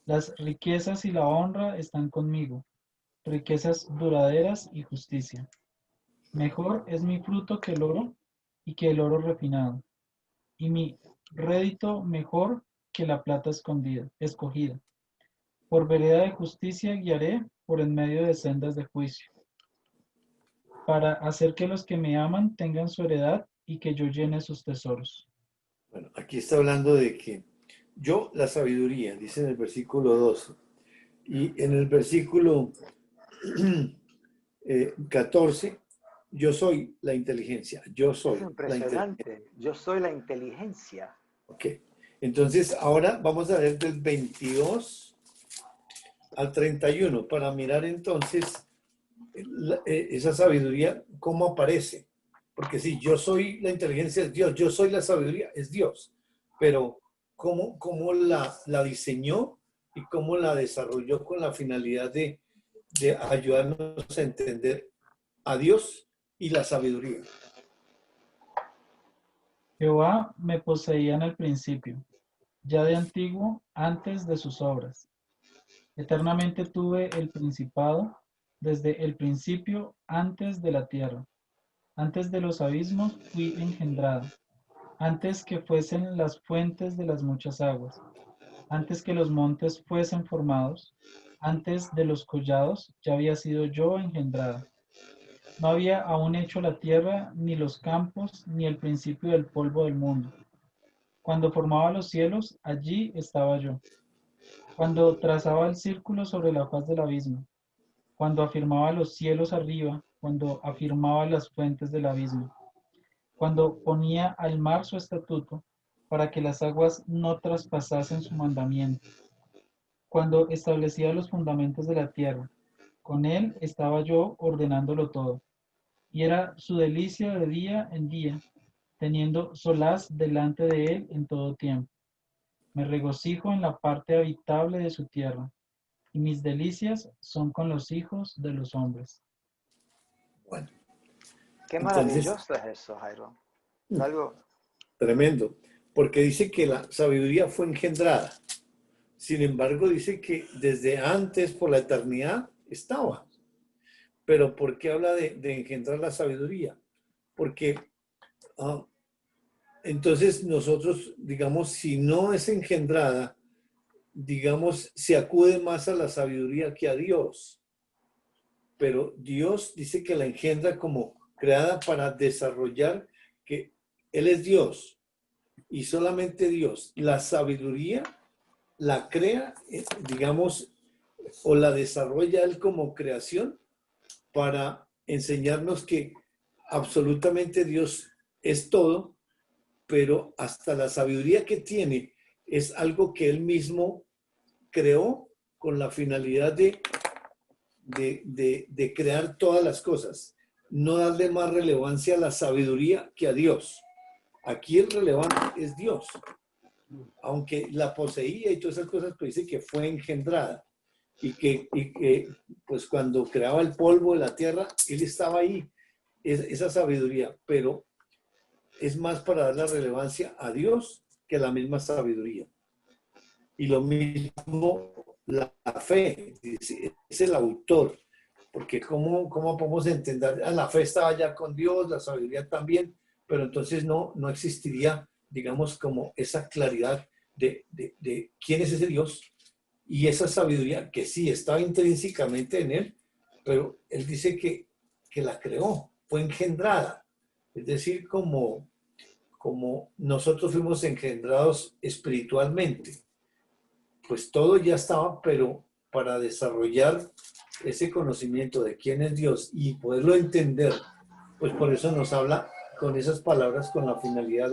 Las riquezas y la honra están conmigo, riquezas duraderas y justicia. Mejor es mi fruto que el oro, y que el oro refinado, y mi rédito mejor que la plata escogida. Por vereda de justicia guiaré por en medio de sendas de juicio, para hacer que los que me aman tengan su heredad y que yo llene sus tesoros. Bueno, aquí está hablando de que yo, la sabiduría, dice en el versículo 2. Y en el versículo 14, yo soy la inteligencia. Yo soy Es la inteligencia. impresionante. Yo soy la inteligencia. Ok. Entonces, ahora vamos a ver del 22 al 31 para mirar entonces esa sabiduría, cómo aparece. Porque sí, yo soy la inteligencia, es Dios. Yo soy la sabiduría, es Dios. Pero cómo la diseñó y cómo la desarrolló con la finalidad de ayudarnos a entender a Dios y la sabiduría. Jehová me poseía en el principio, ya de antiguo, antes de sus obras. Eternamente tuve el principado, desde el principio, antes de la tierra. Antes de los abismos fui engendrado, antes que fuesen las fuentes de las muchas aguas, antes que los montes fuesen formados, antes de los collados ya había sido yo engendrada. No había aún hecho la tierra, ni los campos, ni el principio del polvo del mundo. Cuando formaba los cielos, allí estaba yo. Cuando trazaba el círculo sobre la faz del abismo, cuando afirmaba los cielos arriba, cuando afirmaba las fuentes del abismo, cuando ponía al mar su estatuto, para que las aguas no traspasasen su mandamiento, cuando establecía los fundamentos de la tierra, con él estaba yo ordenándolo todo, y era su delicia de día en día, teniendo solaz delante de él en todo tiempo. Me regocijo en la parte habitable de su tierra, y mis delicias son con los hijos de los hombres. Bueno, Qué entonces, maravilloso es eso, Jairo. Es algo... tremendo, porque dice que la sabiduría fue engendrada. Sin embargo, dice que desde antes, por la eternidad, estaba. Pero ¿por qué habla de engendrar la sabiduría? Porque entonces nosotros, digamos, si no es engendrada, digamos, se acude más a la sabiduría que a Dios. Pero Dios dice que la engendra como creada para desarrollar que Él es Dios y solamente Dios. La sabiduría la crea, digamos, o la desarrolla Él como creación para enseñarnos que absolutamente Dios es todo, pero hasta la sabiduría que tiene es algo que Él mismo creó con la finalidad de crear todas las cosas. No darle más relevancia a la sabiduría que a Dios. Aquí el relevante es Dios. Aunque la poseía y todas esas cosas, pues dice que fue engendrada. Y que pues cuando creaba el polvo de la tierra, Él estaba ahí. Esa sabiduría. Pero es más para dar la relevancia a Dios que a la misma sabiduría. Y lo mismo la fe, dice, es el autor, porque ¿cómo podemos entender? La fe estaba ya con Dios, la sabiduría también, pero entonces no existiría, digamos, como esa claridad de quién es ese Dios y esa sabiduría que sí estaba intrínsecamente en él, pero él dice que la creó, fue engendrada, es decir, como nosotros fuimos engendrados espiritualmente. Pues todo ya estaba, pero para desarrollar ese conocimiento de quién es Dios y poderlo entender, pues por eso nos habla con esas palabras, con la finalidad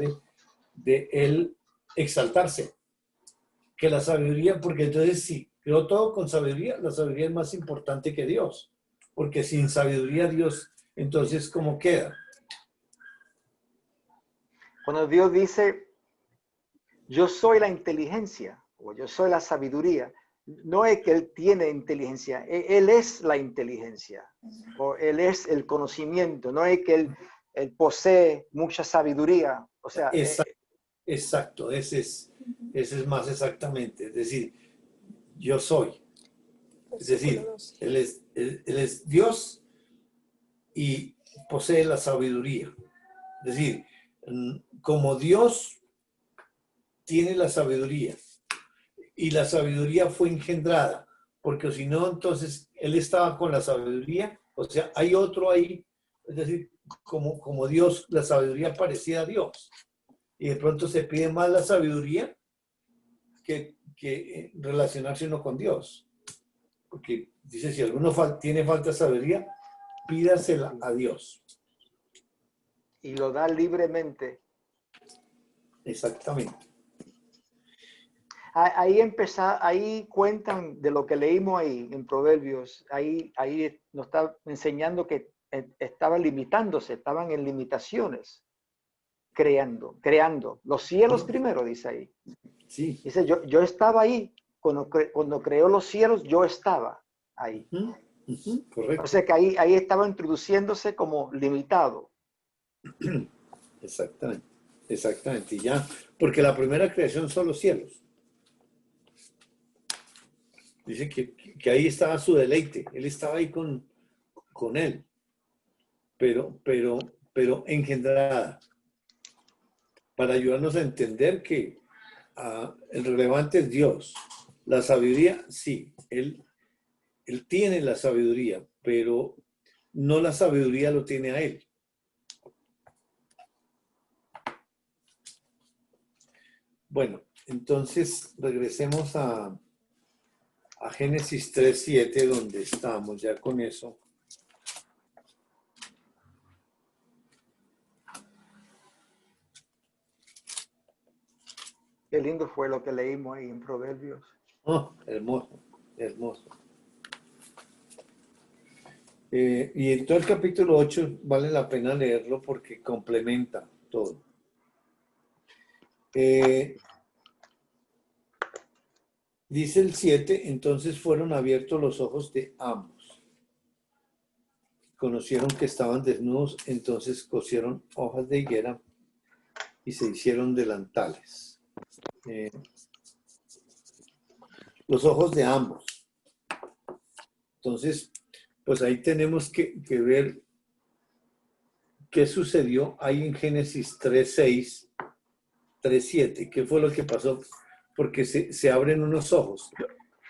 de él exaltarse. Que la sabiduría, porque entonces si creó todo con sabiduría, la sabiduría es más importante que Dios, porque sin sabiduría Dios, entonces ¿cómo queda? Cuando Dios dice, yo soy la inteligencia, o yo soy la sabiduría, no es que Él tiene inteligencia, Él es la inteligencia, o Él es el conocimiento, no es que Él posee mucha sabiduría. O sea, Exacto, ese es más exactamente, es decir, yo soy. Es decir, él es Dios y posee la sabiduría. Es decir, como Dios tiene la sabiduría. Y la sabiduría fue engendrada, porque si no, entonces él estaba con la sabiduría, o sea, hay otro ahí, es decir, como Dios, la sabiduría parecida a Dios. Y de pronto se pide más la sabiduría que relacionarse uno con Dios. Porque dice, si alguno tiene falta de sabiduría, pídasela a Dios. Y lo da libremente. Exactamente. Ahí cuentan de lo que leímos ahí en Proverbios. Ahí nos está enseñando que estaban limitándose, estaban en limitaciones, creando. Los cielos primero, dice ahí. Sí. Dice, yo estaba ahí. Cuando creó los cielos, yo estaba ahí. Correcto. O sea que ahí estaba introduciéndose como limitado. Exactamente. Exactamente. Y ya, porque la primera creación son los cielos. Dice que ahí estaba su deleite. Él estaba ahí con él. Pero engendrada. Para ayudarnos a entender que el relevante es Dios. La sabiduría, sí. Él tiene la sabiduría, pero no la sabiduría lo tiene a él. Bueno, entonces regresemos a Génesis 3:7, donde estamos ya con eso. Qué lindo fue lo que leímos ahí en Proverbios. Oh, hermoso, hermoso. Y en todo el capítulo 8 vale la pena leerlo porque complementa todo. Dice el 7, entonces fueron abiertos los ojos de ambos. Conocieron que estaban desnudos, entonces cosieron hojas de higuera y se hicieron delantales. Los ojos de ambos. Entonces, pues ahí tenemos que ver qué sucedió ahí en Génesis 3:6, 3:7. ¿Qué fue lo que pasó? Porque se abren unos ojos.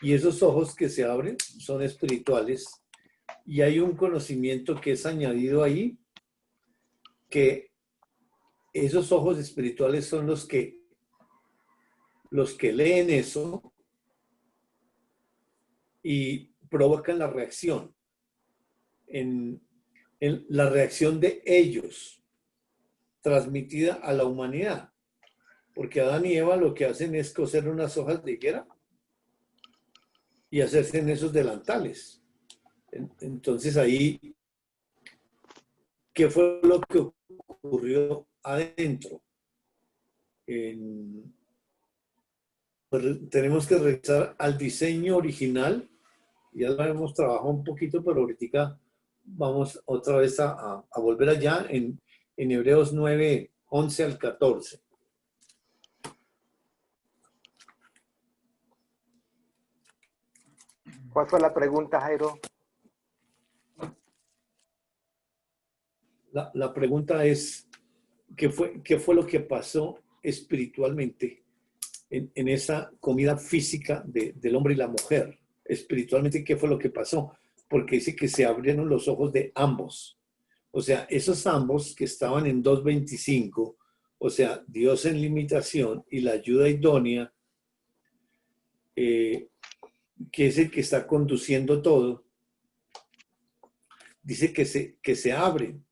Y esos ojos que se abren son espirituales. Y hay un conocimiento que es añadido ahí, que esos ojos espirituales son los que leen eso y provocan la reacción. En la reacción de ellos, transmitida a la humanidad. Porque Adán y Eva lo que hacen es coser unas hojas de higuera y hacerse en esos delantales. Entonces ahí, ¿qué fue lo que ocurrió adentro? Pues tenemos que regresar al diseño original. Ya lo hemos trabajado un poquito, pero ahorita vamos otra vez a volver allá en Hebreos 9, 11 al 14. ¿Cuál fue la pregunta, Jairo? La pregunta es, ¿qué fue lo que pasó espiritualmente en esa comida física del hombre y la mujer? Espiritualmente, ¿qué fue lo que pasó? Porque dice que se abrieron los ojos de ambos. O sea, esos ambos que estaban en 2:25, o sea, Dios en limitación y la ayuda idónea, que es el que está conduciendo todo, dice que se abren.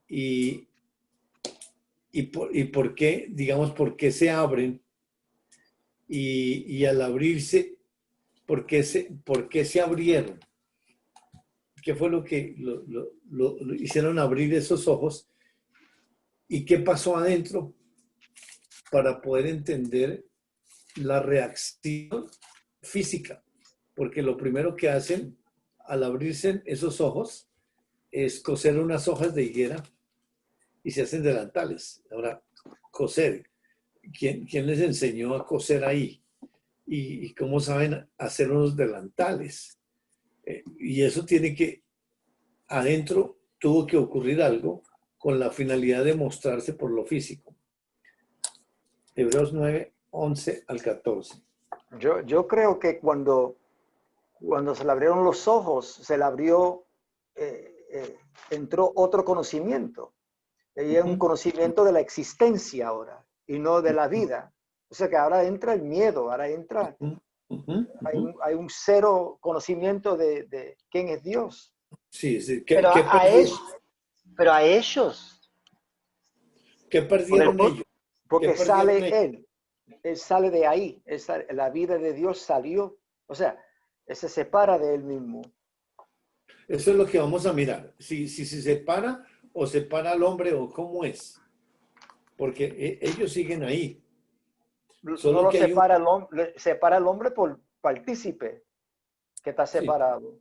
¿Y por qué? Digamos, ¿por qué se abren? Y al abrirse, ¿por qué se abrieron? ¿Qué fue lo que lo hicieron abrir esos ojos? ¿Y qué pasó adentro? Para poder entender la reacción física. Porque lo primero que hacen al abrirse esos ojos es coser unas hojas de higuera y se hacen delantales. Ahora, coser. ¿Quién les enseñó a coser ahí? ¿Y cómo saben hacer unos delantales? Y eso tiene que, adentro tuvo que ocurrir algo con la finalidad de mostrarse por lo físico. Hebreos 9, 11 al 14. Yo creo que cuando se le abrieron los ojos, se le abrió, entró otro conocimiento. Y es un conocimiento de la existencia ahora y no de la vida. O sea que ahora entra el miedo, ahora entra, hay un cero conocimiento de quién es Dios. Sí, sí. Pero pero a ellos, ¿Qué perdieron ellos? Porque ¿Qué perdieron sale ellos? él sale de ahí, la vida de Dios salió, o sea, él se separa de él mismo. Eso es lo que vamos a mirar. Si se separa o separa al hombre o cómo es. Porque ellos siguen ahí. Solo No lo que hay separa el hombre por partícipe que está Sí, separado.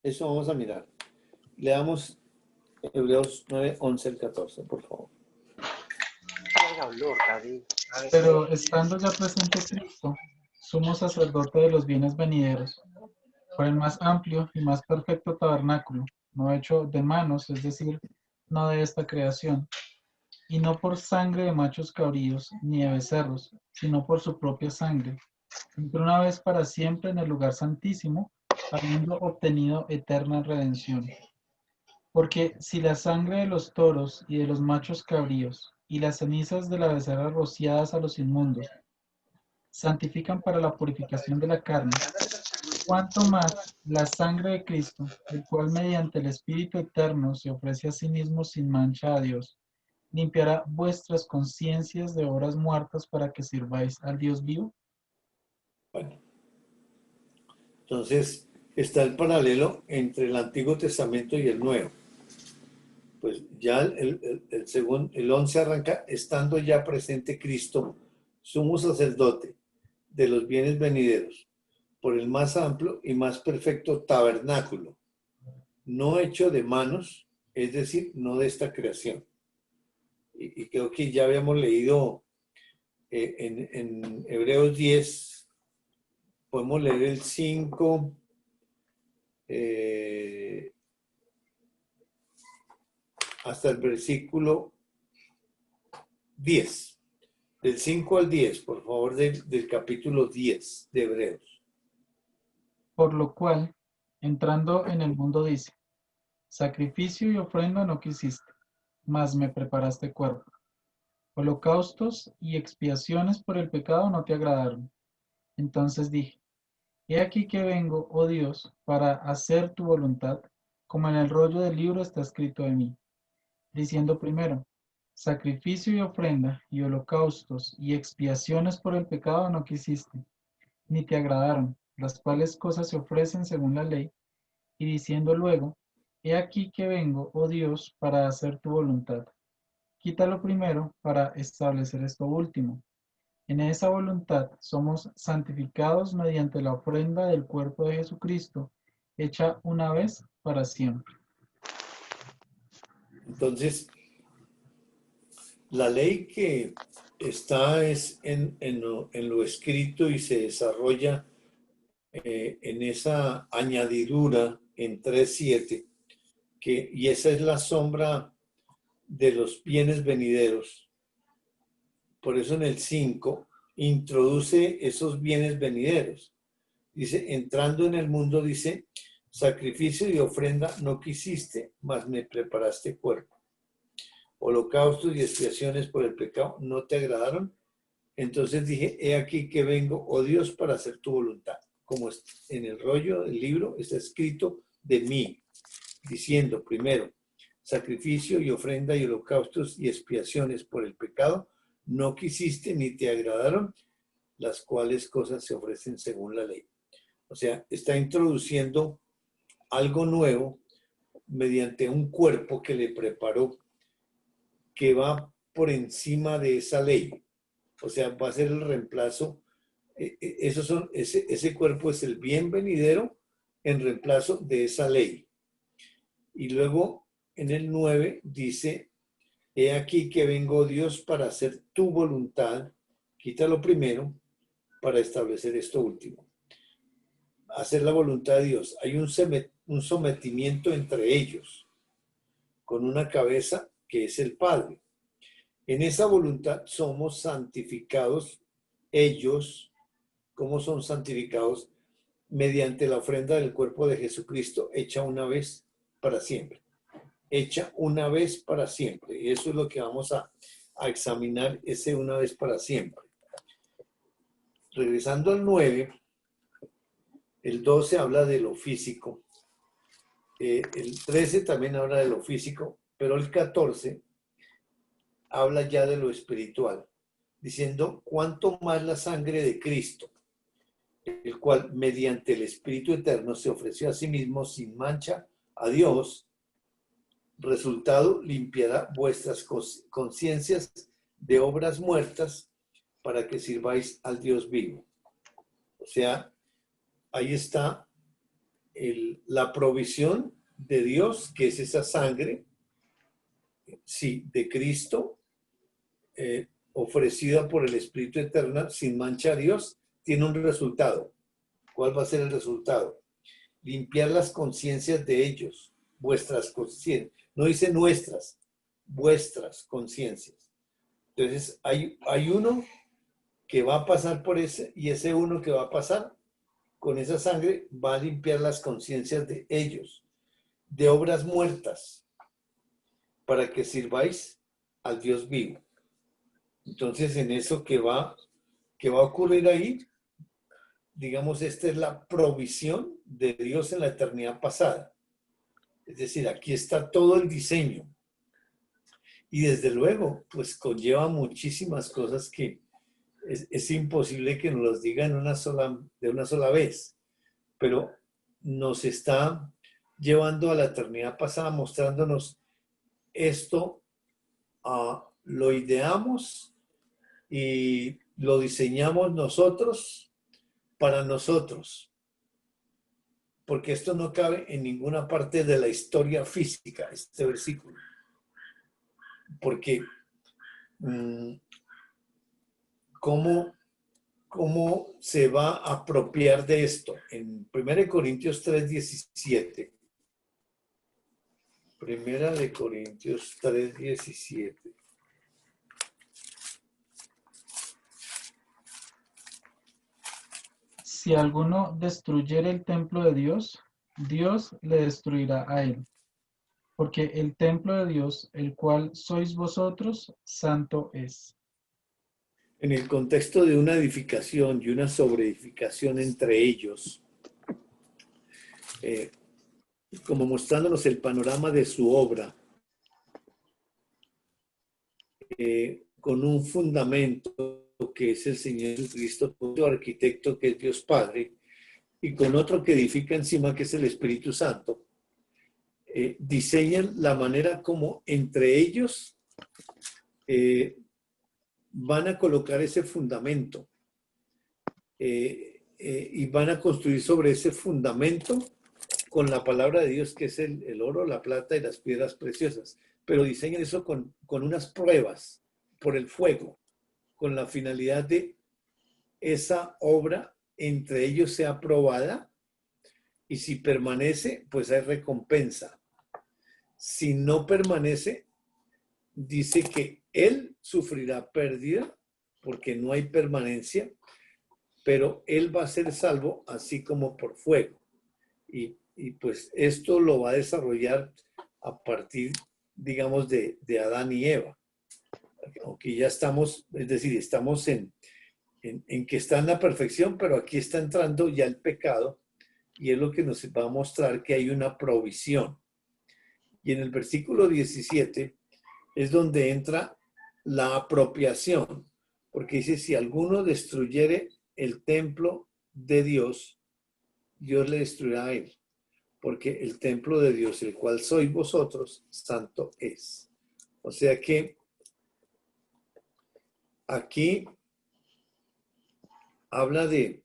eso vamos a mirar. Leamos Hebreos 9, 11 al 14, por favor. Pero estando ya presente Cristo, sumo sacerdote de los bienes venideros, por el más amplio y más perfecto tabernáculo, no hecho de manos, es decir, no de esta creación, y no por sangre de machos cabríos ni de becerros, sino por su propia sangre, entró una vez para siempre en el lugar santísimo, habiendo obtenido eterna redención. Porque si la sangre de los toros y de los machos cabríos y las cenizas de la becerra rociadas a los inmundos santifican para la purificación de la carne, cuanto más la sangre de Cristo, el cual mediante el Espíritu Eterno se ofrece a sí mismo sin mancha a Dios, limpiará vuestras conciencias de obras muertas para que sirváis al Dios vivo. Bueno, entonces está el paralelo entre el Antiguo Testamento y el Nuevo. Pues ya el 11 arranca, estando ya presente Cristo, sumo sacerdote de los bienes venideros, por el más amplio y más perfecto tabernáculo, no hecho de manos, es decir, no de esta creación. Y creo que ya habíamos leído en Hebreos 10, podemos leer el 5, hasta el versículo 10. Del 5 al 10, por favor, del capítulo 10 de Hebreos. Por lo cual, entrando en el mundo dice, sacrificio y ofrenda no quisiste, mas me preparaste cuerpo. Holocaustos y expiaciones por el pecado no te agradaron. Entonces dije, he aquí que vengo, oh Dios, para hacer tu voluntad, como en el rollo del libro está escrito de mí, diciendo primero, sacrificio y ofrenda y holocaustos y expiaciones por el pecado no quisiste, ni te agradaron, las cuales cosas se ofrecen según la ley, y diciendo luego, he aquí que vengo, oh Dios, para hacer tu voluntad. Quítalo primero para establecer esto último. En esa voluntad somos santificados mediante la ofrenda del cuerpo de Jesucristo, hecha una vez para siempre. Entonces, la ley que está es en lo escrito y se desarrolla en esa añadidura en 3:7, y esa es la sombra de los bienes venideros. Por eso en el 5 introduce esos bienes venideros. Dice, entrando en el mundo, dice, sacrificio y ofrenda no quisiste, mas me preparaste cuerpo. Holocaustos y expiaciones por el pecado no te agradaron. Entonces dije, he aquí que vengo, oh Dios, para hacer tu voluntad. Como en el rollo del libro está escrito de mí, diciendo primero, sacrificio y ofrenda y holocaustos y expiaciones por el pecado no quisiste ni te agradaron, las cuales cosas se ofrecen según la ley. O sea, está introduciendo algo nuevo mediante un cuerpo que le preparó, que va por encima de esa ley. O sea, va a ser el reemplazo. Ese cuerpo es el bien venidero en reemplazo de esa ley. Y luego en el 9 dice, he aquí que vengo, Dios, para hacer tu voluntad. Quítalo primero para establecer esto último. Hacer la voluntad de Dios. Hay un sometimiento entre ellos, con una cabeza que es el Padre. En esa voluntad somos santificados ellos. ¿Cómo son santificados? Mediante la ofrenda del cuerpo de Jesucristo, hecha una vez para siempre. Hecha una vez para siempre. Y eso es lo que vamos a examinar, ese una vez para siempre. Regresando al 9, el 12 habla de lo físico. El 13 también habla de lo físico, pero el 14 habla ya de lo espiritual, diciendo cuánto más la sangre de Cristo, el cual mediante el Espíritu Eterno se ofreció a sí mismo sin mancha a Dios, resultado limpiará vuestras conciencias de obras muertas para que sirváis al Dios vivo. O sea, ahí está la provisión de Dios, que es esa sangre, sí, de Cristo, ofrecida por el Espíritu Eterno sin mancha a Dios, tiene un resultado. ¿Cuál va a ser el resultado? Limpiar las conciencias de ellos, vuestras conciencias. No dice nuestras, vuestras conciencias. Entonces, hay uno que va a pasar por ese, y ese uno que va a pasar con esa sangre va a limpiar las conciencias de ellos, de obras muertas, para que sirváis al Dios vivo. Entonces, en eso que va a ocurrir ahí, digamos, esta es la provisión de Dios en la eternidad pasada. Es decir, aquí está todo el diseño. Y desde luego, pues conlleva muchísimas cosas que es imposible que nos las diga de una sola vez. Pero nos está llevando a la eternidad pasada, mostrándonos esto, lo ideamos y lo diseñamos nosotros para nosotros, porque esto no cabe en ninguna parte de la historia física, este versículo, porque ¿cómo se va a apropiar de esto? En 1 Corintios 3:17. 1 Corintios 3:17. Si alguno destruyere el templo de Dios, Dios le destruirá a él. Porque el templo de Dios, el cual sois vosotros, santo es. En el contexto de una edificación y una sobreedificación entre ellos, como mostrándonos el panorama de su obra, con un fundamento que es el Señor Jesucristo, con su arquitecto que es Dios Padre, y con otro que edifica encima que es el Espíritu Santo, diseñan la manera como entre ellos van a colocar ese fundamento y van a construir sobre ese fundamento con la palabra de Dios, que es el oro, la plata y las piedras preciosas. Pero diseñan eso con unas pruebas por el fuego, con la finalidad de esa obra entre ellos sea aprobada, y si permanece, pues hay recompensa. Si no permanece, dice que él sufrirá pérdida porque no hay permanencia, pero él va a ser salvo así como por fuego. Y pues esto lo va a desarrollar a partir, digamos, de Adán y Eva. Aunque ya estamos, es decir, estamos en que está en la perfección, pero aquí está entrando ya el pecado, y es lo que nos va a mostrar que hay una provisión. Y en el versículo 17 es donde entra la apropiación, porque dice, si alguno destruyere el templo de Dios, Dios le destruirá a él, porque el templo de Dios, el cual sois vosotros, santo es. O sea que aquí habla de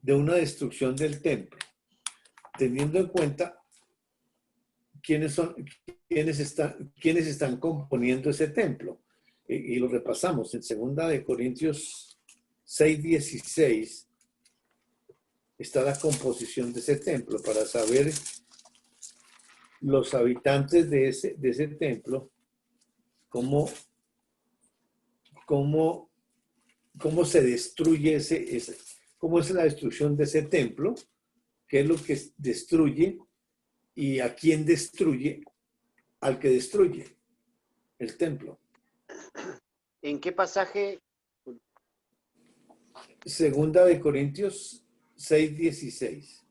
una destrucción del templo, teniendo en cuenta quiénes están componiendo ese templo. Y lo repasamos en 2 Corintios 6:16. Está la composición de ese templo para saber los habitantes de ese templo. cómo, cómo, cómo se destruye cómo es la destrucción de ese templo, qué es lo que destruye y a quién destruye, al que destruye el templo. ¿En qué pasaje? Segunda de Corintios 6:16.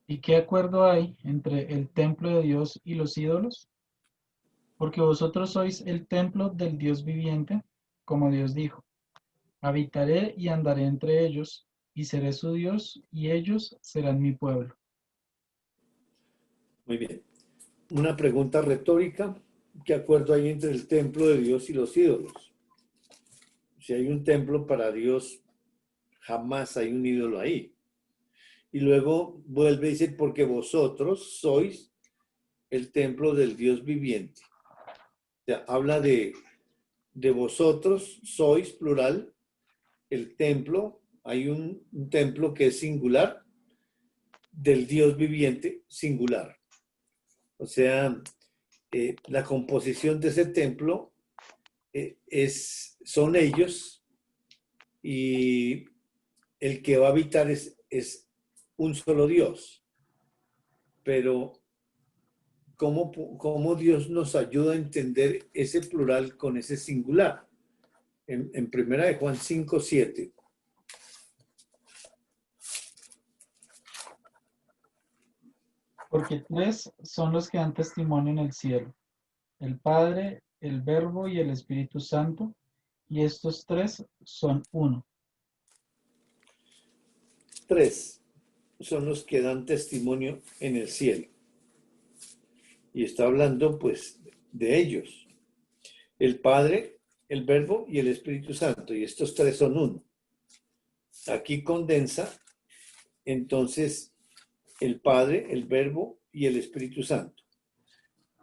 ¿Y qué acuerdo hay entre el templo de Dios y los ídolos? Porque vosotros sois el templo del Dios viviente, como Dios dijo. Habitaré y andaré entre ellos, y seré su Dios, y ellos serán mi pueblo. Muy bien. Una pregunta retórica. ¿Qué acuerdo hay entre el templo de Dios y los ídolos? Si hay un templo para Dios, jamás hay un ídolo ahí. Y luego vuelve y dice, porque vosotros sois el templo del Dios viviente. O sea, habla de vosotros, sois plural, el templo, hay un templo que es singular, del Dios viviente singular. O sea, la composición de ese templo son ellos y el que va a habitar es un solo Dios. Pero ¿cómo Dios nos ayuda a entender ese plural con ese singular? En primera de Juan 5:7. Porque tres son los que dan testimonio en el cielo: el Padre, el Verbo y el Espíritu Santo, y estos tres son uno. Tres son los que dan testimonio en el cielo. Y está hablando pues de ellos. El Padre, el Verbo y el Espíritu Santo. Y estos tres son uno. Aquí condensa entonces el Padre, el Verbo y el Espíritu Santo.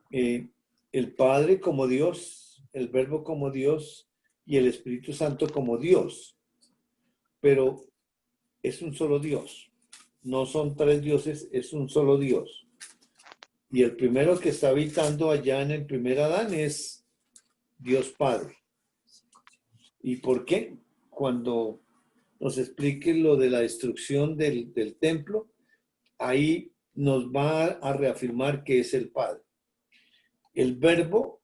El Padre como Dios, el Verbo como Dios y el Espíritu Santo como Dios. Pero es un solo Dios. No son tres dioses, es un solo Dios. Y el primero que está habitando allá en el primer Adán es Dios Padre. ¿Y por qué? Cuando nos explique lo de la destrucción del templo, ahí nos va a reafirmar que es el Padre. El Verbo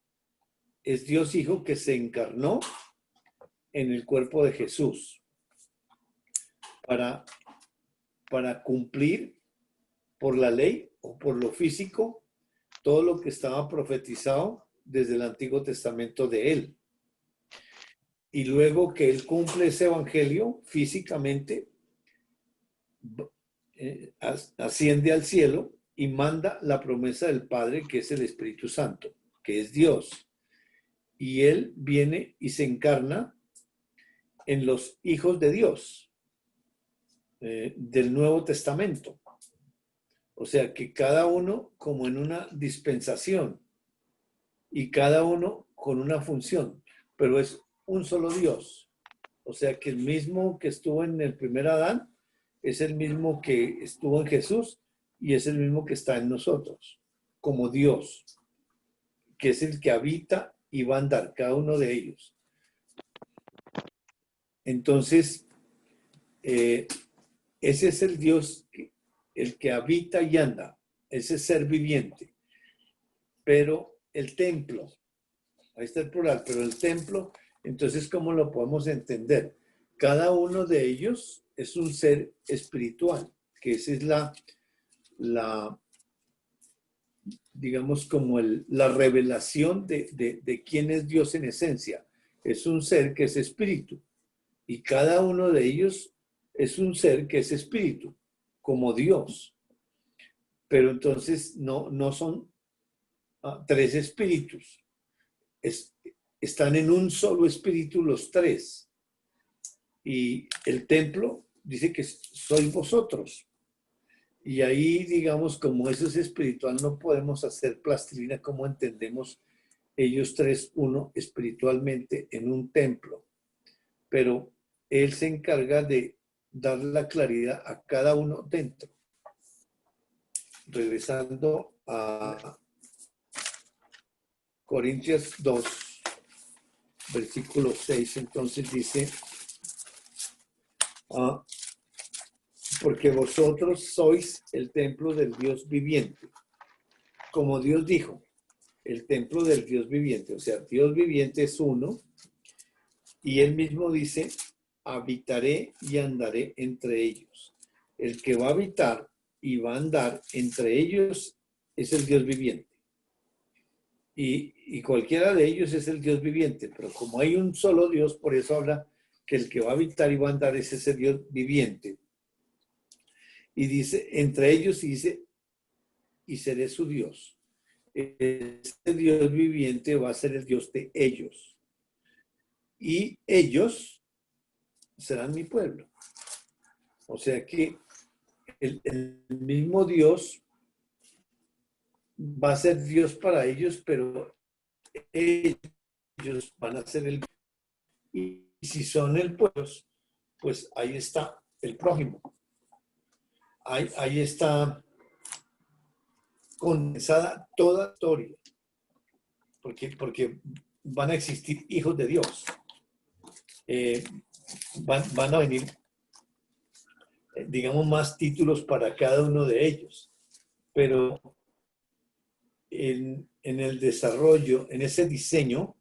es Dios Hijo que se encarnó en el cuerpo de Jesús para cumplir por la ley o por lo físico todo lo que estaba profetizado desde el Antiguo Testamento de él. Y luego que él cumple ese evangelio físicamente, asciende al cielo y manda la promesa del Padre, que es el Espíritu Santo, que es Dios. Y él viene y se encarna en los hijos de Dios, del Nuevo Testamento. O sea que cada uno como en una dispensación y cada uno con una función, pero es un solo Dios. O sea que el mismo que estuvo en el primer Adán es el mismo que estuvo en Jesús y es el mismo que está en nosotros, como Dios, que es el que habita y va a andar, cada uno de ellos. Entonces, ese es el Dios, el que habita y anda, ese ser viviente. Pero el templo, ahí está el plural, pero el templo, entonces, ¿cómo lo podemos entender? Cada uno de ellos es un ser espiritual, que esa es la digamos, como la revelación de quién es Dios en esencia. Es un ser que es espíritu. Y cada uno de ellos es un ser que es espíritu, como Dios. Pero entonces no son tres espíritus. Están en un solo espíritu los tres. Y el templo dice que sois vosotros. Y ahí, digamos, como eso es espiritual, no podemos hacer plastilina como entendemos ellos tres, uno espiritualmente en un templo. Pero él se encarga de dar la claridad a cada uno dentro. Regresando Corintios 2, versículo 6, entonces dice, porque vosotros sois el templo del Dios viviente. Como Dios dijo, el templo del Dios viviente, o sea, Dios viviente es uno, y él mismo dice, habitaré y andaré entre ellos. El que va a habitar y va a andar entre ellos es el Dios viviente. Y cualquiera de ellos es el Dios viviente, pero como hay un solo Dios, por eso habla que el que va a habitar y va a andar es ese Dios viviente. Y dice, entre ellos dice, y seré su Dios. Este Dios viviente va a ser el Dios de ellos. Y ellos serán mi pueblo. O sea que el mismo Dios va a ser Dios para ellos, pero ellos van a ser el... Y si son el pueblo, pues ahí está el prójimo. Ahí está condensada toda la historia. Porque van a existir hijos de Dios. Van a venir, digamos, más títulos para cada uno de ellos. Pero en el desarrollo, en ese diseño,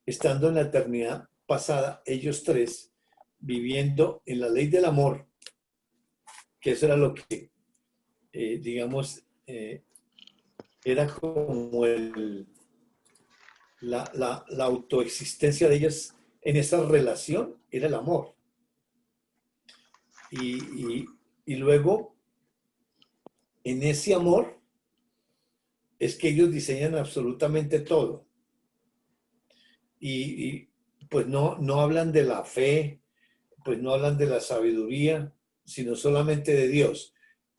estando en la eternidad pasada, ellos tres, viviendo en la ley del amor, que eso era lo que, digamos, era como la autoexistencia de ellas en esa relación, era el amor. Y luego, en ese amor, es que ellos diseñan absolutamente todo. Y pues no hablan de la fe, pues no hablan de la sabiduría, sino solamente de Dios.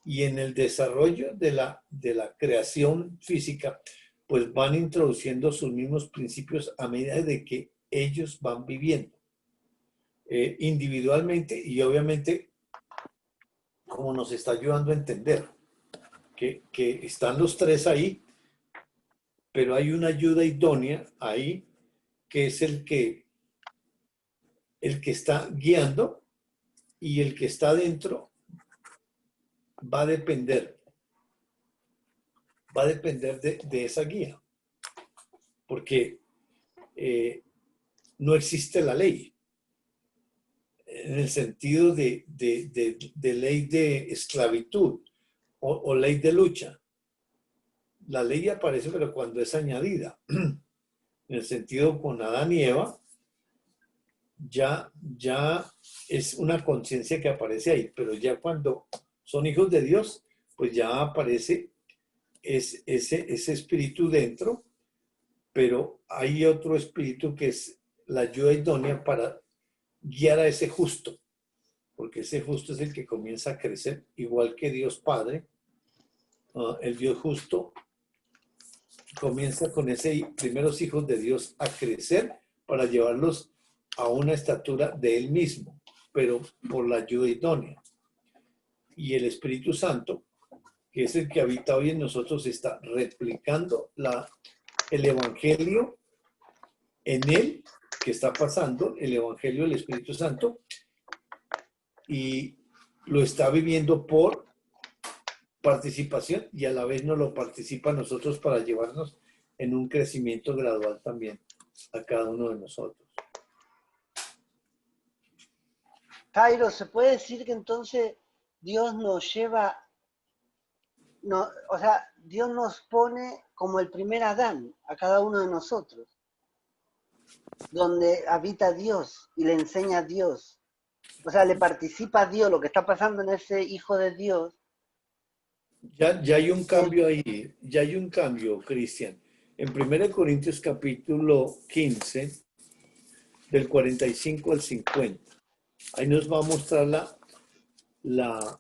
Y en el desarrollo de la creación física, pues van introduciendo sus mismos principios a medida de que ellos van viviendo individualmente y obviamente como nos está ayudando a entender que están los tres ahí, pero hay una ayuda idónea ahí que es el que está guiando y el que está dentro va a depender de esa guía, porque no existe la ley en el sentido de ley de esclavitud o ley de lucha. La ley aparece, pero cuando es añadida, en el sentido con Adán y Eva, ya es una conciencia que aparece ahí, pero ya cuando son hijos de Dios, pues ya aparece ese espíritu dentro, pero hay otro espíritu que es la ayuda idónea para guiar a ese justo, porque ese justo es el que comienza a crecer, igual que Dios Padre. El Dios justo comienza con ese primeros hijos de Dios a crecer para llevarlos a una estatura de Él mismo, pero por la ayuda idónea. Y el Espíritu Santo, que es el que habita hoy en nosotros, está replicando el Evangelio en Él, que está pasando, el Evangelio del Espíritu Santo, y lo está viviendo por participación y a la vez nos lo participa a nosotros para llevarnos en un crecimiento gradual también a cada uno de nosotros. Jairo, ¿se puede decir que entonces Dios nos lleva, no, o sea, Dios nos pone como el primer Adán a cada uno de nosotros, donde habita Dios y le enseña a Dios? O sea, le participa a Dios lo que está pasando en ese hijo de Dios. Ya hay un cambio ahí, ya hay un cambio, Cristian. En 1 Corintios capítulo 15, del 45 al 50, ahí nos va a mostrar la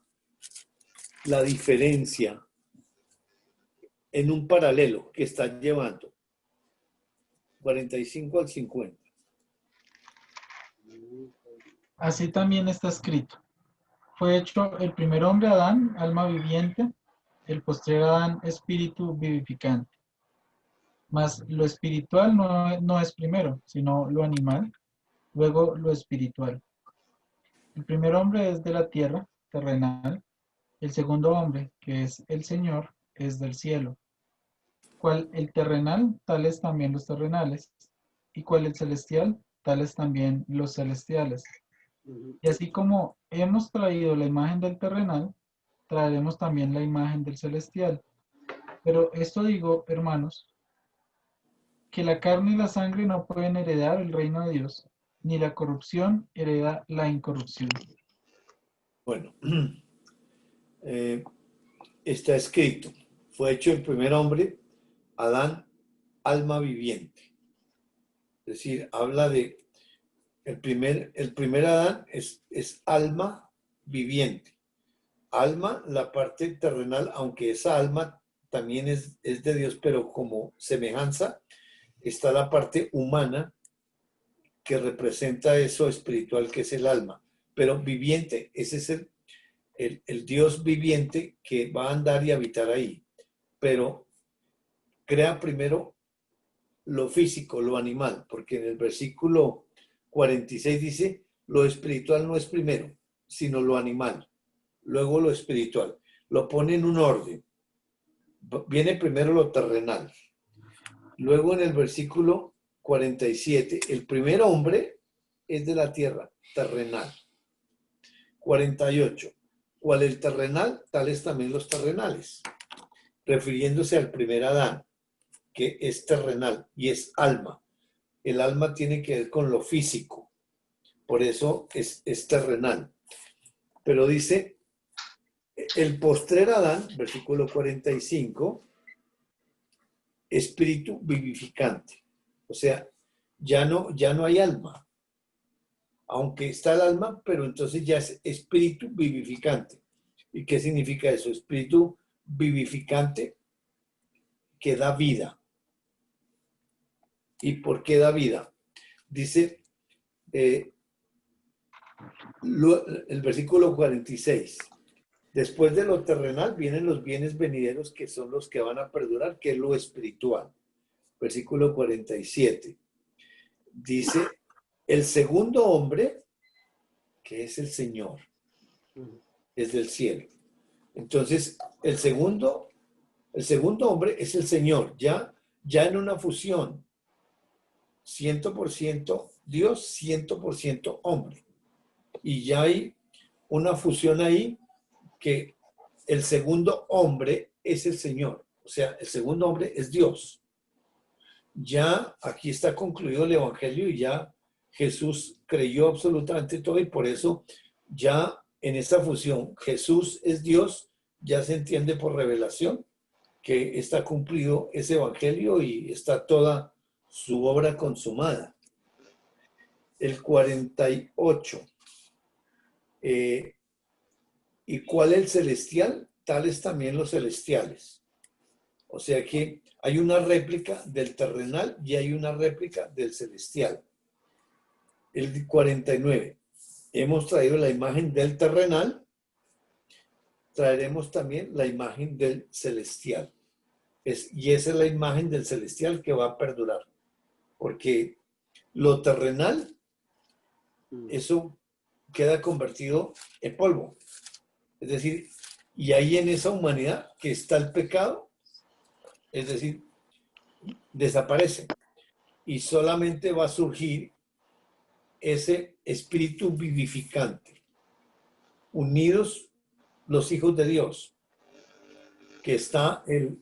diferencia en un paralelo que está llevando. 45 al 50. Así también está escrito. Fue hecho el primer hombre Adán, alma viviente, el postrer Adán, espíritu vivificante. Mas lo espiritual no es primero, sino lo animal, luego lo espiritual. El primer hombre es de la tierra, terrenal. El segundo hombre, que es el Señor, es del cielo. Cual el terrenal, tales también los terrenales. Y cual el celestial, tales también los celestiales. Y así como hemos traído la imagen del terrenal, traeremos también la imagen del celestial. Pero esto digo, hermanos, que la carne y la sangre no pueden heredar el reino de Dios, ni la corrupción hereda la incorrupción. Bueno, está escrito, fue hecho el primer hombre, Adán, alma viviente. Es decir, habla de el primer Adán es alma viviente. Alma, la parte terrenal, aunque esa alma también es de Dios, pero como semejanza, está la parte humana que representa eso espiritual que es el alma. Pero viviente, ese es el Dios viviente que va a andar y habitar ahí. Pero crea primero lo físico, lo animal, porque en el versículo 46 dice, lo espiritual no es primero, sino lo animal, luego lo espiritual. Lo pone en un orden. Viene primero lo terrenal. Luego en el versículo 47, el primer hombre es de la tierra, terrenal. 48, cual el terrenal, tales también los terrenales, refiriéndose al primer Adán, que es terrenal y es alma. El alma tiene que ver con lo físico, por eso es terrenal. Pero dice, el postrer Adán, versículo 45, espíritu vivificante. O sea, ya no hay alma. Aunque está el alma, pero entonces ya es espíritu vivificante. ¿Y qué significa eso? Espíritu vivificante que da vida. ¿Y por qué da vida? Dice el versículo 46. Después de lo terrenal vienen los bienes venideros que son los que van a perdurar, que es lo espiritual. Versículo 47. Dice, el segundo hombre, que es el Señor, es del cielo. Entonces, el segundo hombre es el Señor, ya en una fusión, 100% Dios, 100% hombre. Y ya hay una fusión ahí que el segundo hombre es el Señor. O sea, el segundo hombre es Dios. Ya aquí está concluido el Evangelio y ya Jesús creyó absolutamente todo y por eso ya en esta fusión Jesús es Dios, ya se entiende por revelación que está cumplido ese Evangelio y está toda su obra consumada. El 48. ¿Y cuál es el celestial? Tales también los celestiales. O sea que hay una réplica del terrenal y hay una réplica del celestial. El 49. Hemos traído la imagen del terrenal, traeremos también la imagen del celestial. Y esa es la imagen del celestial que va a perdurar. Porque lo terrenal, eso queda convertido en polvo. Es decir, y ahí en esa humanidad que está el pecado, es decir, desaparece. Y solamente va a surgir ese espíritu vivificante. Unidos los hijos de Dios, que está el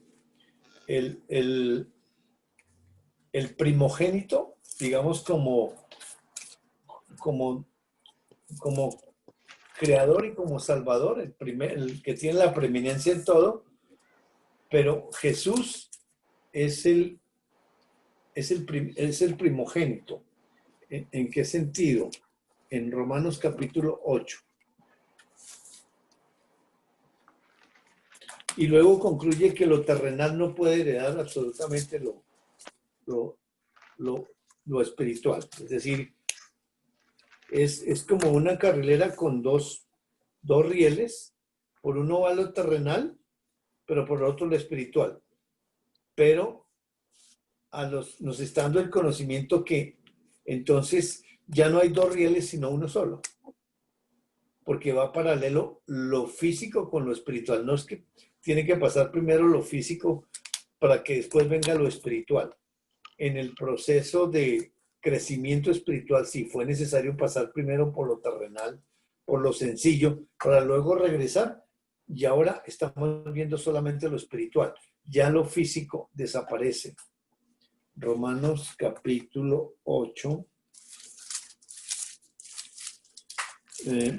primogénito, digamos, como creador y como salvador, el que tiene la preeminencia en todo, pero Jesús es el primogénito. ¿En qué sentido? En Romanos capítulo 8. Y luego concluye que lo terrenal no puede heredar absolutamente lo espiritual. Es decir, es como una carrilera con dos rieles. Por uno va lo terrenal, pero por otro lo espiritual. Pero nos está dando el conocimiento que entonces ya no hay dos rieles, sino uno solo. Porque va paralelo lo físico con lo espiritual. No es que tiene que pasar primero lo físico para que después venga lo espiritual. En el proceso de crecimiento espiritual sí fue necesario pasar primero por lo terrenal, por lo sencillo, para luego regresar. Y ahora estamos viendo solamente lo espiritual. Ya lo físico desaparece. Romanos capítulo 8.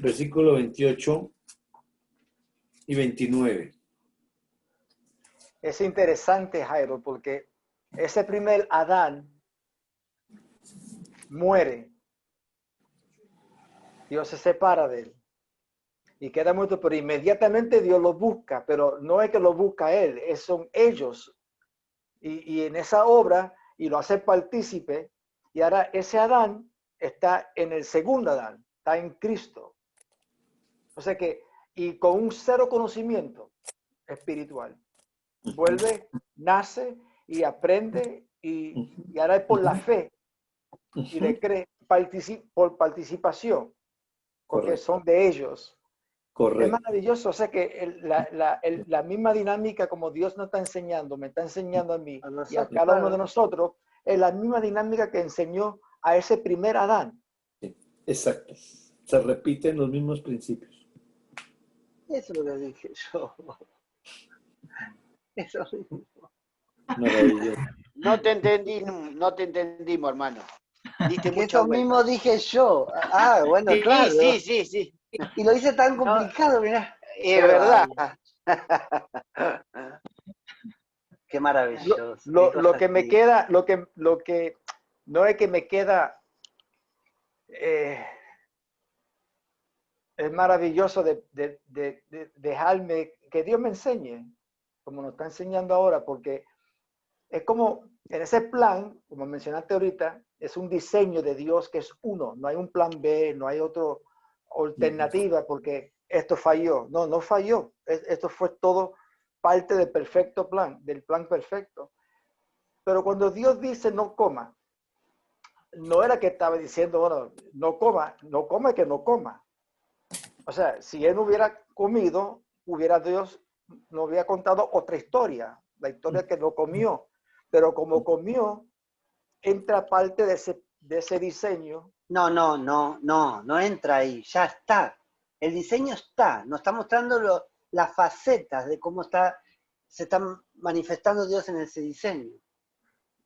Versículo 28 y 29. Es interesante, Jairo, porque ese primer Adán muere. Dios se separa de él y queda muerto, pero inmediatamente Dios lo busca, pero no es que lo busca él, son ellos. Y en esa obra, y lo hace partícipe, y ahora ese Adán está en el segundo Adán, está en Cristo. O sea que, y con un cero conocimiento espiritual, vuelve, nace y aprende, y ahora es por la fe, y le cree por participación, porque Correcto. son de ellos. Correcto. Es maravilloso, o sea que la misma dinámica como Dios nos está enseñando, me está enseñando a mí y a cada uno de nosotros, es la misma dinámica que enseñó a ese primer Adán. Sí, exacto. Se repiten los mismos principios. Eso es lo que dije yo. Eso mismo. Maravilloso. No te entendimos, hermano. Diste Que mucha eso vuelta. mismo dije yo. Ah, bueno, Sí, claro. sí. Y lo hice tan complicado, mirá. Es verdad. Qué maravilloso. Lo que me queda, lo que no es que me queda, es maravilloso de dejarme que Dios me enseñe, como nos está enseñando ahora, porque es como en ese plan, como mencionaste ahorita, es un diseño de Dios que es uno, no hay un plan B, no hay otra alternativa porque esto falló. No falló, esto fue todo parte del perfecto plan, del plan perfecto. Pero cuando Dios dice no coma, no era que estaba diciendo, bueno, no coma que no coma. O sea, si él no hubiera comido, Dios no hubiera contado otra historia, la historia que no comió. Pero como comió, entra parte de ese diseño. No entra ahí, ya está. El diseño está, nos está mostrando las facetas de cómo se está manifestando Dios en ese diseño.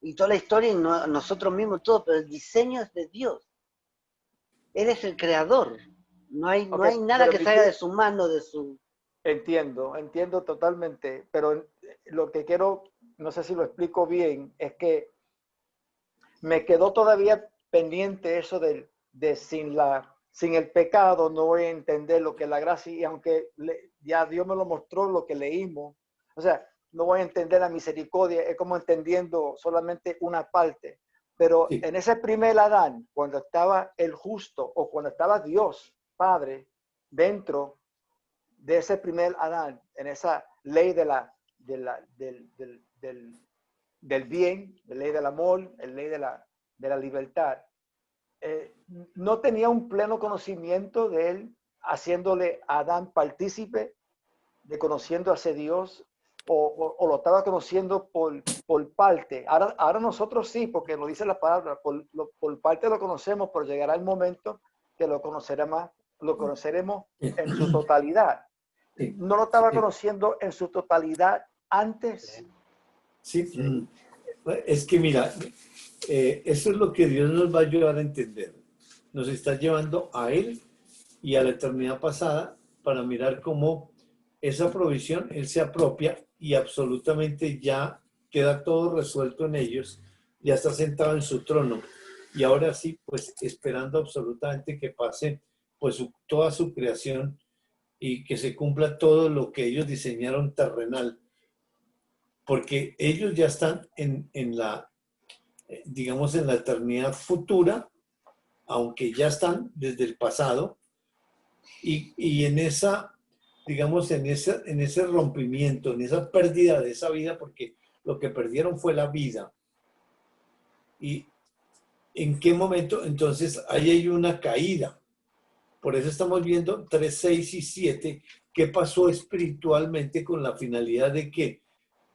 Y toda la historia y nosotros mismos todo, pero el diseño es de Dios. Él es el creador. No hay nada que salga de su mano, de su... Entiendo totalmente, pero lo que quiero, no sé si lo explico bien, es que me quedó todavía pendiente eso de sin el pecado no voy a entender lo que es la gracia, y aunque ya Dios me lo mostró lo que leímos, o sea, no voy a entender la misericordia, es como entendiendo solamente una parte. Pero sí, en ese primer Adán, cuando estaba el justo o cuando estaba Dios Padre dentro de ese primer Adán, en esa ley del bien, la ley del amor, la ley de la libertad, no tenía un pleno conocimiento de él, haciéndole a Adán partícipe de conociendo a ese Dios, o lo estaba conociendo por parte. Ahora nosotros sí, porque lo dice la palabra, por parte lo conocemos, pero llegará el momento que lo conoceremos en su totalidad. ¿No lo estaba conociendo en su totalidad antes? Sí, es que mira, eso es lo que Dios nos va a ayudar a entender. Nos está llevando a Él y a la eternidad pasada para mirar cómo esa provisión Él se apropia y absolutamente ya queda todo resuelto en ellos, ya está sentado en su trono y ahora sí, pues esperando absolutamente que pase pues toda su creación y que se cumpla todo lo que ellos diseñaron terrenal, porque ellos ya están en la, digamos, en la eternidad futura, aunque ya están desde el pasado, y en esa, digamos, en ese rompimiento, en esa pérdida de esa vida, porque lo que perdieron fue la vida, ¿Y en qué momento? Entonces, ahí hay una caída. Por eso estamos viendo 3, 6 y 7. ¿Qué pasó espiritualmente con la finalidad de que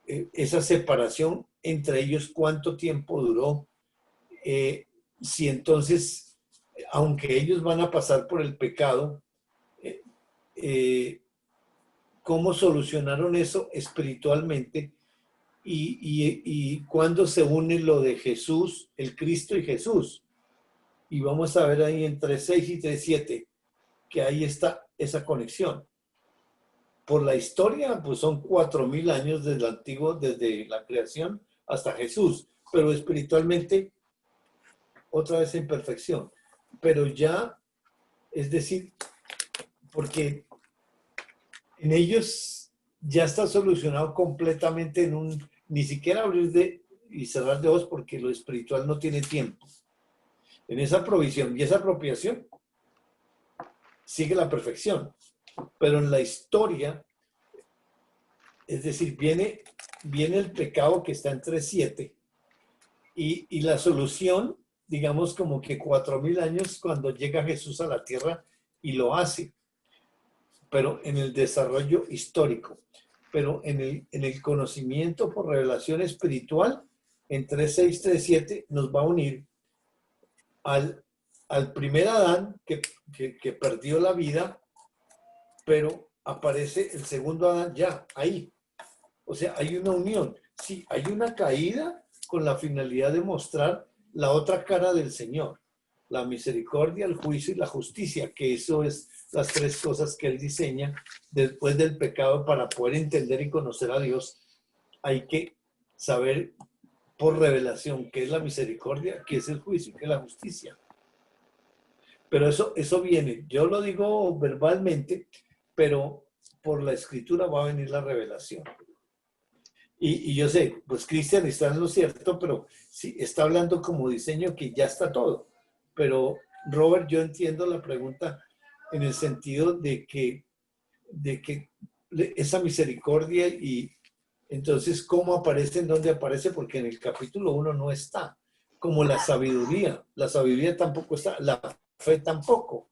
esa separación entre ellos, cuánto tiempo duró? Si entonces, aunque ellos van a pasar por el pecado, ¿cómo solucionaron eso espiritualmente? Y cuándo se une lo de Jesús, el Cristo y Jesús. Y vamos a ver ahí en 3.6 y 3.7 que ahí está esa conexión. Por la historia, pues son 4.000 años desde el antiguo, desde la creación hasta Jesús, pero espiritualmente otra vez en perfección. Pero ya, es decir, porque en ellos ya está solucionado completamente en un, ni siquiera abrir y cerrar de ojos, porque lo espiritual no tiene tiempo. En esa provisión y esa apropiación sigue la perfección, pero en la historia, es decir, viene el pecado que está en 3.7 y la solución, digamos como que 4.000 años cuando llega Jesús a la tierra y lo hace, pero en el desarrollo histórico, pero en el conocimiento por revelación espiritual, en 3.6, 3.7 nos va a unir al primer Adán que perdió la vida, pero aparece el segundo Adán ya ahí. O sea, hay una unión. Sí, hay una caída con la finalidad de mostrar la otra cara del Señor. La misericordia, el juicio y la justicia, que eso es las tres cosas que Él diseña después del pecado. Para poder entender y conocer a Dios, hay que saber por revelación qué es la misericordia, qué es el juicio y qué es la justicia. Pero eso viene, yo lo digo verbalmente, pero por la escritura va a venir la revelación. Y yo sé, pues Cristian está en lo cierto, pero sí, está hablando como diseño que ya está todo. Pero Robert, yo entiendo la pregunta en el sentido de que esa misericordia y entonces cómo aparece, en dónde aparece, porque en el capítulo 1 no está. Como la sabiduría tampoco está, la fe tampoco.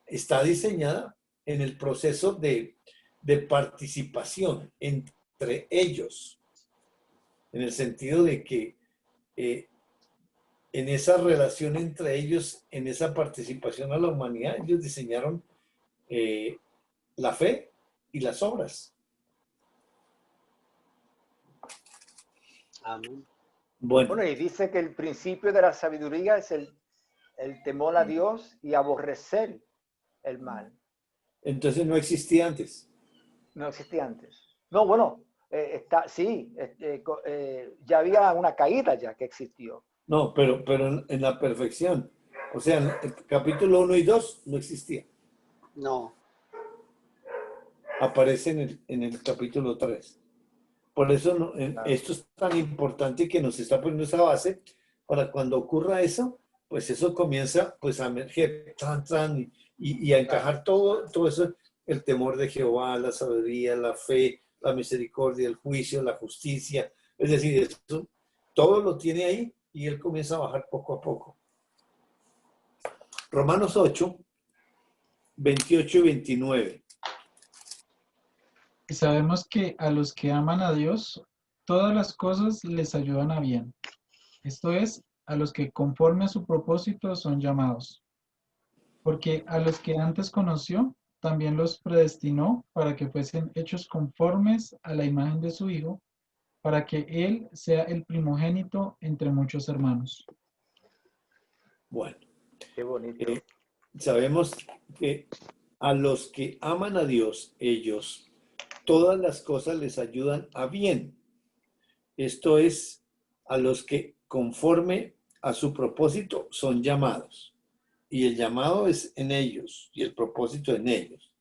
Está diseñada en el proceso de participación entre ellos, en el sentido de que en esa relación entre ellos, en esa participación a la humanidad, ellos diseñaron la fe y las obras. Amén. Bueno, y dice que el principio de la sabiduría es el temor a Dios y aborrecer el mal. Entonces no existía antes. No existía antes. No, bueno, ya había una caída ya que existió. No, pero en la perfección. O sea, en el capítulo 1 y 2 no existía. No. Aparece en el capítulo 3. Por eso esto es tan importante que nos está poniendo esa base para cuando ocurra eso, pues eso comienza pues a emerger y a encajar todo eso, el temor de Jehová, la sabiduría, la fe, la misericordia, el juicio, la justicia. Es decir, eso, todo lo tiene ahí y él comienza a bajar poco a poco. Romanos 8, 28 y 29. Y sabemos que a los que aman a Dios, todas las cosas les ayudan a bien. Esto es, a los que conforme a su propósito son llamados. Porque a los que antes conoció, también los predestinó para que fuesen hechos conformes a la imagen de su Hijo, para que Él sea el primogénito entre muchos hermanos. Bueno. Qué bonito. Sabemos que a los que aman a Dios, ellos, todas las cosas les ayudan a bien. Esto es, a los que conforme a su propósito son llamados. Y el llamado es en ellos y el propósito en ellos.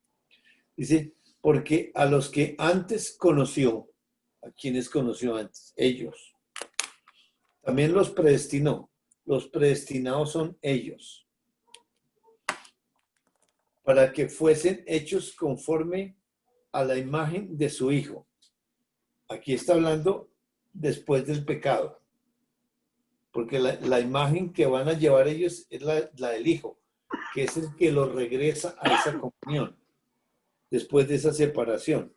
Dice, porque a los que antes conoció, ¿a quienes conoció antes? Ellos. También los predestinó. Los predestinados son ellos. Para que fuesen hechos conforme a la imagen de su Hijo. Aquí está hablando después del pecado. porque la imagen que van a llevar ellos es la del Hijo, que es el que los regresa a esa comunión después de esa separación,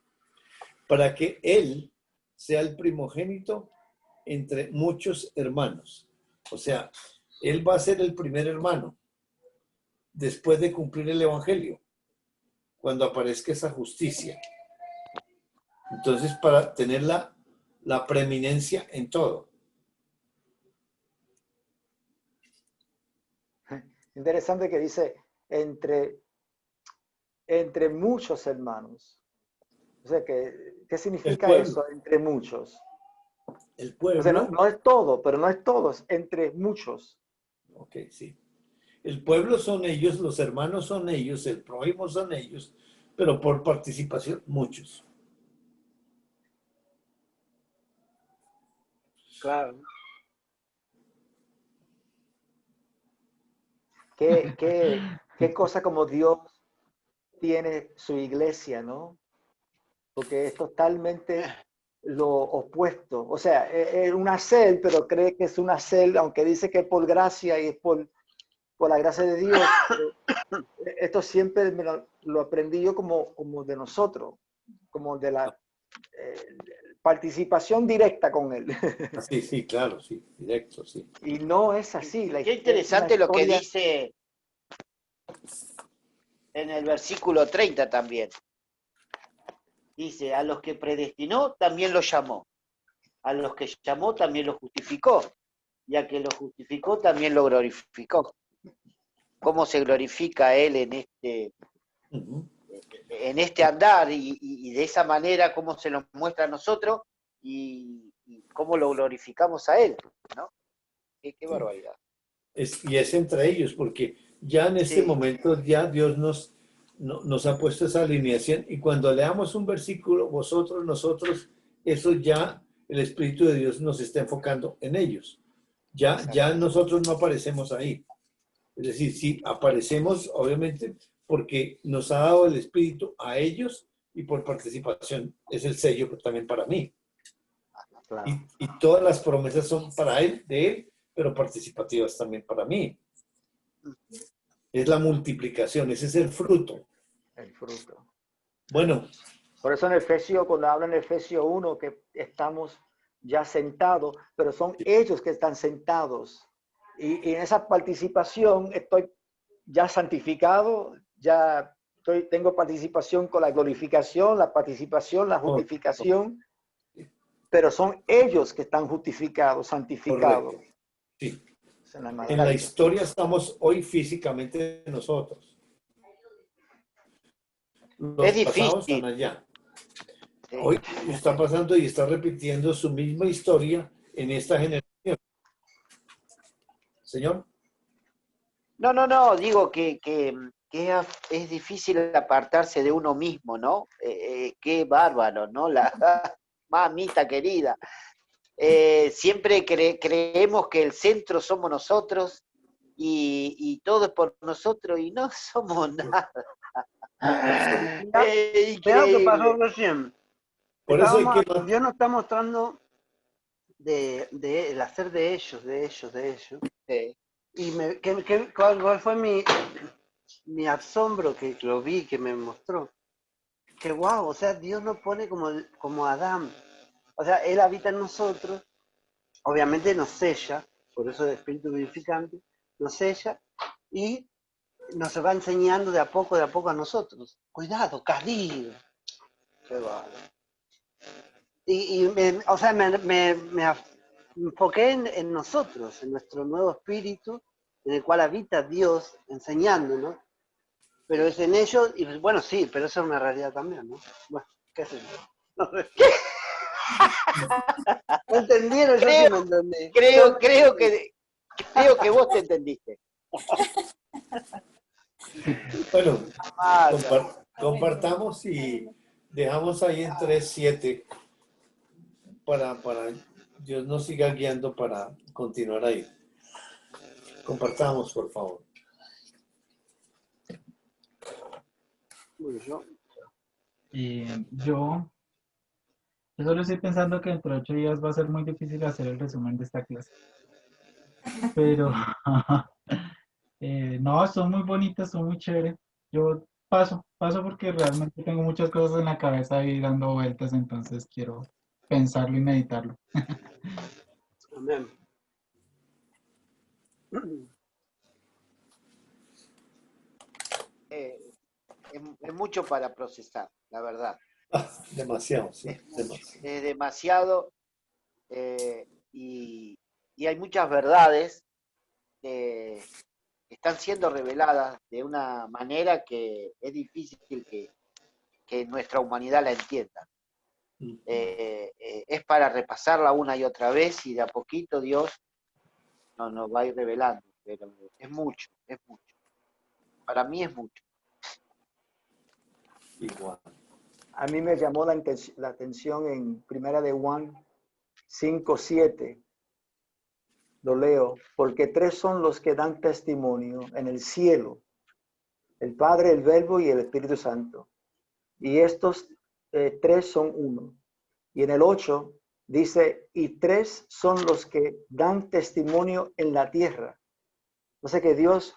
para que Él sea el primogénito entre muchos hermanos. O sea, Él va a ser el primer hermano después de cumplir el Evangelio, cuando aparezca esa justicia. Entonces, para tener la preeminencia en todo. Interesante que dice entre muchos hermanos. O sea, ¿qué significa eso? Entre muchos. El pueblo. O sea, no es todo, pero no es todo, es entre muchos. Ok, sí. El pueblo son ellos, los hermanos son ellos, el prójimo son ellos, pero por participación, muchos. Claro. Qué cosa como Dios tiene su iglesia, ¿no? Porque es totalmente lo opuesto. O sea, es una cel, pero cree que es una cel, aunque dice que es por gracia y es por la gracia de Dios. Esto siempre lo aprendí yo como de nosotros, como de la participación directa con Él. Sí, sí, claro, sí, directo, sí. Y no es así. Qué interesante lo que dice en el versículo 30 también. Dice, a los que predestinó también los llamó. A los que llamó también los justificó. Y a que los justificó también lo glorificó. ¿Cómo se glorifica Él en este andar? Y de esa manera, cómo se nos muestra a nosotros y cómo lo glorificamos a Él, ¿no? Qué barbaridad. Y es entre ellos, porque ya en este momento ya Dios nos ha puesto esa alineación, y cuando leamos un versículo, vosotros, nosotros, eso ya el Espíritu de Dios nos está enfocando en ellos. Ya nosotros no aparecemos ahí. Es decir, sí, aparecemos obviamente porque nos ha dado el Espíritu a ellos y por participación. Es el sello también para mí. Claro. Y todas las promesas son para él, de él, pero participativas también para mí. Es la multiplicación, ese es el fruto. El fruto. Bueno. Por eso en Efesios, cuando habla en Efesios 1, que estamos ya sentados, pero son ellos que están sentados. Y en esa participación estoy ya santificado, ya tengo participación con la glorificación, la participación, la justificación, pero son ellos que están justificados, santificados. Correcto. Sí. En la historia estamos hoy físicamente nosotros. Es difícil. Están allá. Hoy está pasando y está repitiendo su misma historia en esta generación. Señor. No, digo que es difícil apartarse de uno mismo, ¿no? Qué bárbaro, ¿no? La mamita querida. Siempre creemos que el centro somos nosotros y todo es por nosotros y no somos nada. Vea lo que pasó recién. Dios nos está mostrando el hacer de ellos. Sí. Y ¿cuál fue mi asombro que lo vi, que me mostró? Que wow, o sea, Dios nos pone como Adán. O sea, Él habita en nosotros, obviamente nos sella, por eso el Espíritu vivificante, nos sella y nos va enseñando de a poco a nosotros. Cuidado, Caribe. Qué bárbaro. O sea, me enfoqué en nosotros, en nuestro nuevo espíritu, en el cual habita Dios enseñándonos, pero es en ellos, y bueno, sí, pero eso es una realidad también, ¿no? Bueno, qué sé yo. No sé. ¿Me entendieron? Yo sí me entendí. Creo que vos te entendiste. Bueno, compartamos y dejamos ahí en 3:7 para Dios nos siga guiando para continuar ahí. Compartamos, por favor. Y yo solo estoy pensando que dentro de 8 días va a ser muy difícil hacer el resumen de esta clase. Pero no, son muy bonitas, son muy chéveres. Yo paso porque realmente tengo muchas cosas en la cabeza ahí dando vueltas, entonces quiero pensarlo y meditarlo. Amén. Es mucho para procesar, la verdad. Demasiado, sí, Es mucho, demasiado. es demasiado eh, y, y hay muchas verdades que están siendo reveladas de una manera que es difícil que nuestra humanidad la entienda. Es para repasarla una y otra vez y de a poquito Dios nos va a ir revelando, pero es mucho, es mucho. Para mí es mucho. Igual. A mí me llamó la atención en Primera de Juan 5:7. Lo leo, porque tres son los que dan testimonio en el cielo, el Padre, el Verbo y el Espíritu Santo. Y estos tres son uno. Y en el 8 dice, y tres son los que dan testimonio en la tierra. O sea que Dios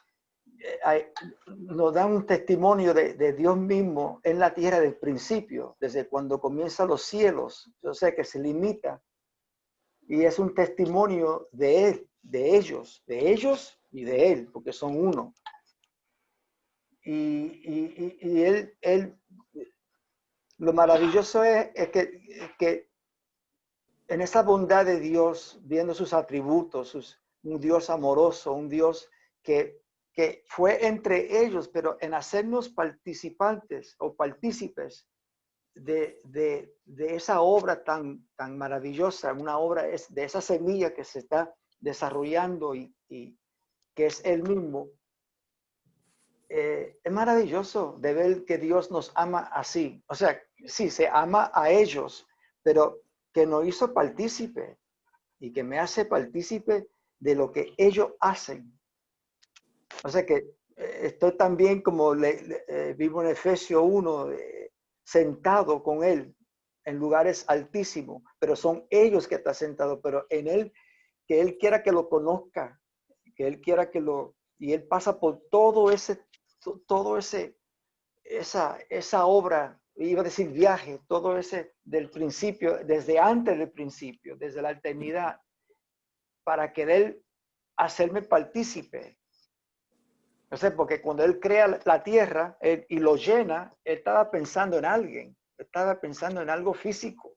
nos da un testimonio de Dios mismo en la tierra del principio, desde cuando comienzan los cielos. O sea que se limita. Y es un testimonio de Él, de ellos y de Él, porque son uno. Y él, lo maravilloso es que en esa bondad de Dios, viendo sus atributos, un Dios amoroso, un Dios que fue entre ellos, pero en hacernos participantes o partícipes de esa obra tan maravillosa, una obra de esa semilla que se está desarrollando y que es Él mismo. Es maravilloso de ver que Dios nos ama así. O sea, sí, se ama a ellos, pero que nos hizo partícipe y que me hace partícipe de lo que ellos hacen. O sea que estoy también como vivo en Efesios 1, sentado con Él en lugares altísimos, pero son ellos que están sentados, pero en Él, que Él quiera que lo conozca, que Él quiera que lo... Y Él pasa por todo esa obra, iba a decir viaje, todo ese del principio, desde antes del principio, desde la eternidad, para querer hacerme partícipe. O sea, porque cuando Él crea la tierra y lo llena, Él estaba pensando en alguien, estaba pensando en algo físico,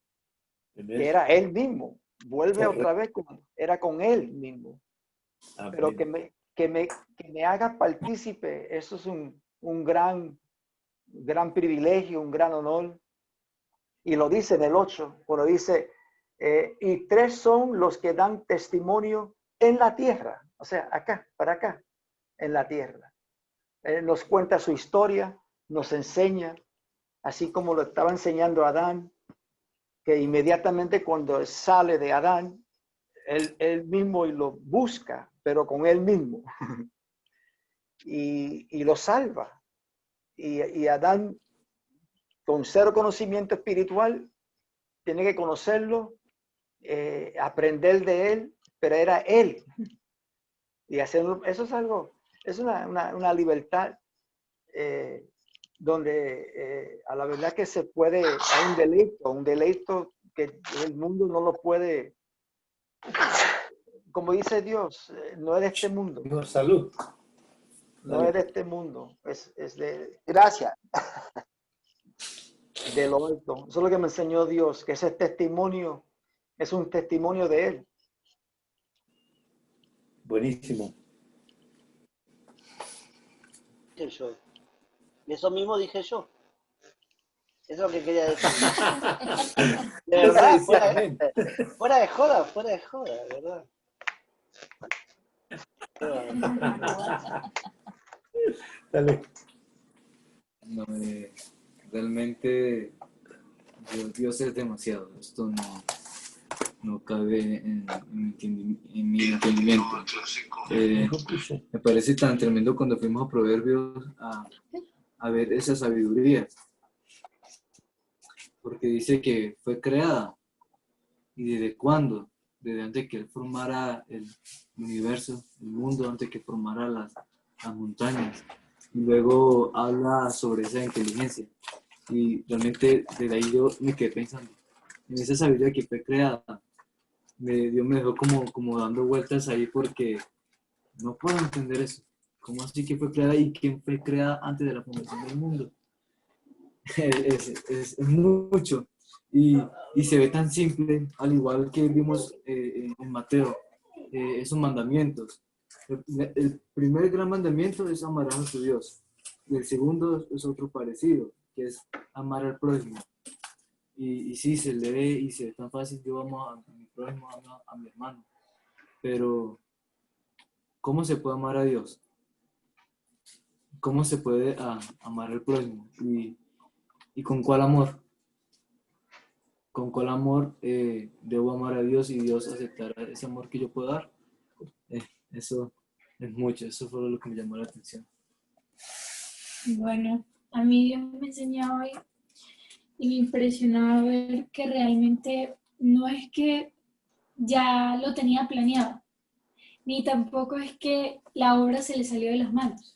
que era Él mismo. Vuelve otra vez, era con Él mismo. Pero que me haga partícipe, eso es un gran privilegio, un gran honor. Y lo dice en el 8, cuando dice, y tres son los que dan testimonio en la tierra, o sea, acá, para acá, en la tierra. Nos cuenta su historia, nos enseña, así como lo estaba enseñando Adán, que inmediatamente cuando sale de Adán, él mismo y lo busca, pero con él mismo, y lo salva. Y Adán, con cero conocimiento espiritual, tiene que conocerlo, aprender de él, pero era él. Y hacerlo, eso es algo, es una libertad donde a la verdad que se puede, hay un deleito que el mundo no lo puede, como dice Dios, no es de este mundo. Salud. No es de este mundo, es Gracias. de lo alto. Eso es lo que me enseñó Dios, que ese testimonio es un testimonio de Él. Buenísimo. Yo. Y eso mismo dije yo. Eso es lo que quería decir. De verdad, fuera de joda, de verdad. Dale. No, realmente Dios es demasiado. Esto no cabe en mi entendimiento. Me parece tan tremendo cuando fuimos a Proverbios a ver esa sabiduría. Porque dice que fue creada. ¿Y desde cuándo? desde antes que Él formara el universo, el mundo, antes que formara las montañas. Y luego habla sobre esa inteligencia. Y realmente desde ahí yo me quedé pensando en esa sabiduría que fue creada. Dios me dejó como dando vueltas ahí porque no puedo entender eso. ¿Cómo así que fue creada y quién fue creada antes de la fundación del mundo? Es mucho. Y se ve tan simple, al igual que vimos en Mateo, esos mandamientos. El primer gran mandamiento es amar a tu Dios. Y el segundo es otro parecido, que es amar al prójimo. Y sí, se lee y se ve tan fácil, yo amo a mi prójimo, amo a mi hermano. Pero, ¿cómo se puede amar a Dios? ¿Cómo se puede amar al prójimo? ¿Y con cuál amor? ¿Con cuál amor debo amar a Dios y Dios aceptará ese amor que yo puedo dar? Eso es mucho, eso fue lo que me llamó la atención. Bueno, a mí Dios me enseñaba hoy y me impresionaba ver que realmente no es que ya lo tenía planeado, ni tampoco es que la obra se le salió de las manos.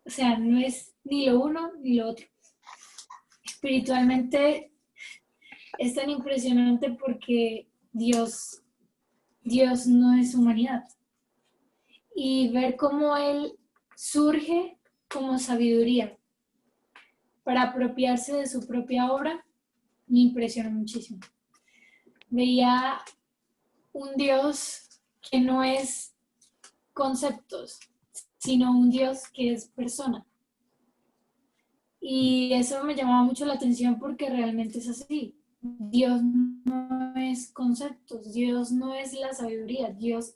O sea, no es ni lo uno ni lo otro. Espiritualmente es tan impresionante porque Dios no es humanidad. Y ver cómo Él surge como sabiduría para apropiarse de su propia obra me impresionó muchísimo. Veía un Dios que no es conceptos, sino un Dios que es persona. Y eso me llamaba mucho la atención porque realmente es así. Dios no es conceptos, Dios no es la sabiduría, Dios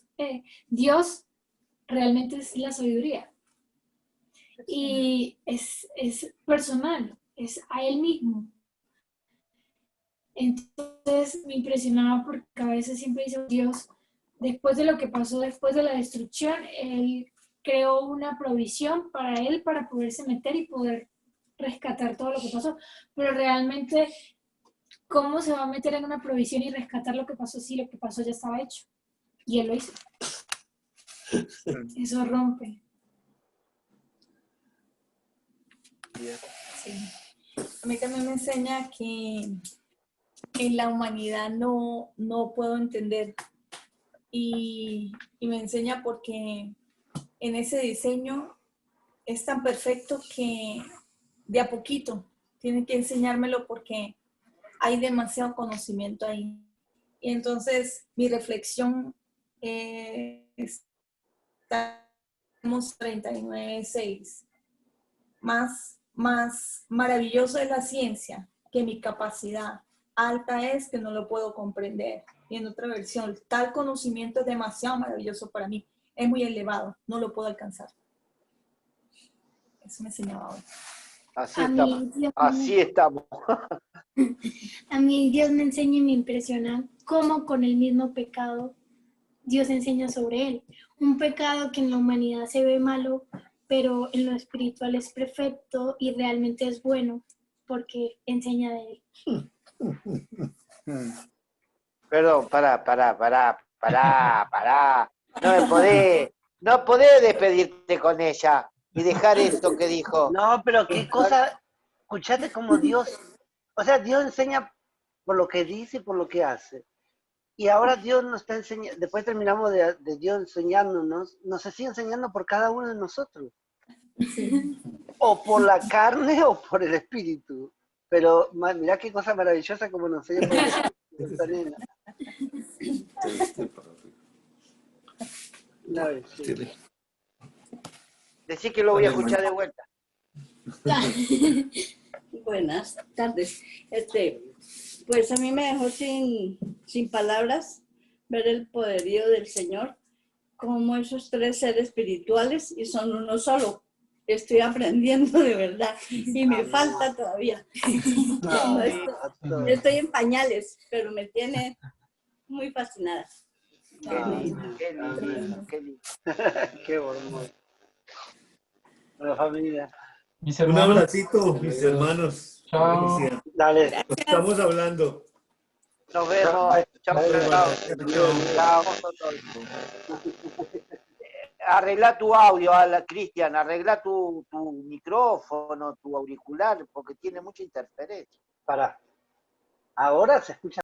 realmente es la sabiduría. Y es personal, es a Él mismo. Entonces me impresionaba porque a veces siempre dice Dios, después de lo que pasó, después de la destrucción, Él creó una provisión para Él para poderse meter y poder rescatar todo lo que pasó. Pero realmente, ¿cómo se va a meter en una provisión y rescatar lo que pasó si lo que pasó ya estaba hecho? Y Él lo hizo. Eso rompe. Sí. A mí también me enseña que en la humanidad no puedo entender y me enseña porque en ese diseño es tan perfecto que de a poquito tiene que enseñármelo porque hay demasiado conocimiento ahí. Y entonces mi reflexión es 39:6. Más maravilloso es la ciencia que mi capacidad. Alta es que no lo puedo comprender. Y en otra versión, tal conocimiento es demasiado maravilloso para mí. Es muy elevado, no lo puedo alcanzar. Eso me enseñaba hoy. Así estamos. A mí Dios me enseña y me impresiona cómo con el mismo pecado Dios enseña sobre él. Un pecado que en la humanidad se ve malo, pero en lo espiritual es perfecto y realmente es bueno porque enseña de él. Perdón, pará. No podés despedirte con ella y dejar esto que dijo. No, pero qué cosa, escuchate como Dios, o sea, Dios enseña por lo que dice y por lo que hace. Y ahora Dios nos está enseñando, después terminamos de Dios enseñándonos, nos sigue enseñando por cada uno de nosotros. Sí. O por la carne o por el espíritu. Pero mirá qué cosa maravillosa como nos enseña por el espíritu esta nena. Una vez, sí. Decí que lo voy a escuchar de vuelta. Buenas tardes. Pues a mí me dejó sin palabras ver el poderío del Señor, como esos tres seres espirituales y son uno solo. Estoy aprendiendo de verdad y me falta todavía. Estoy en pañales, pero me tiene muy fascinada. Qué lindo. Qué hermoso. La familia. Mis Un hermanos, abracito, mis hermanos. chao. Dale. Nos estamos hablando. Nos vemos. Chao, chao. Arregla tu audio, Cristian, arregla tu micrófono, tu auricular, porque tiene mucha interferencia. Ahora se escucha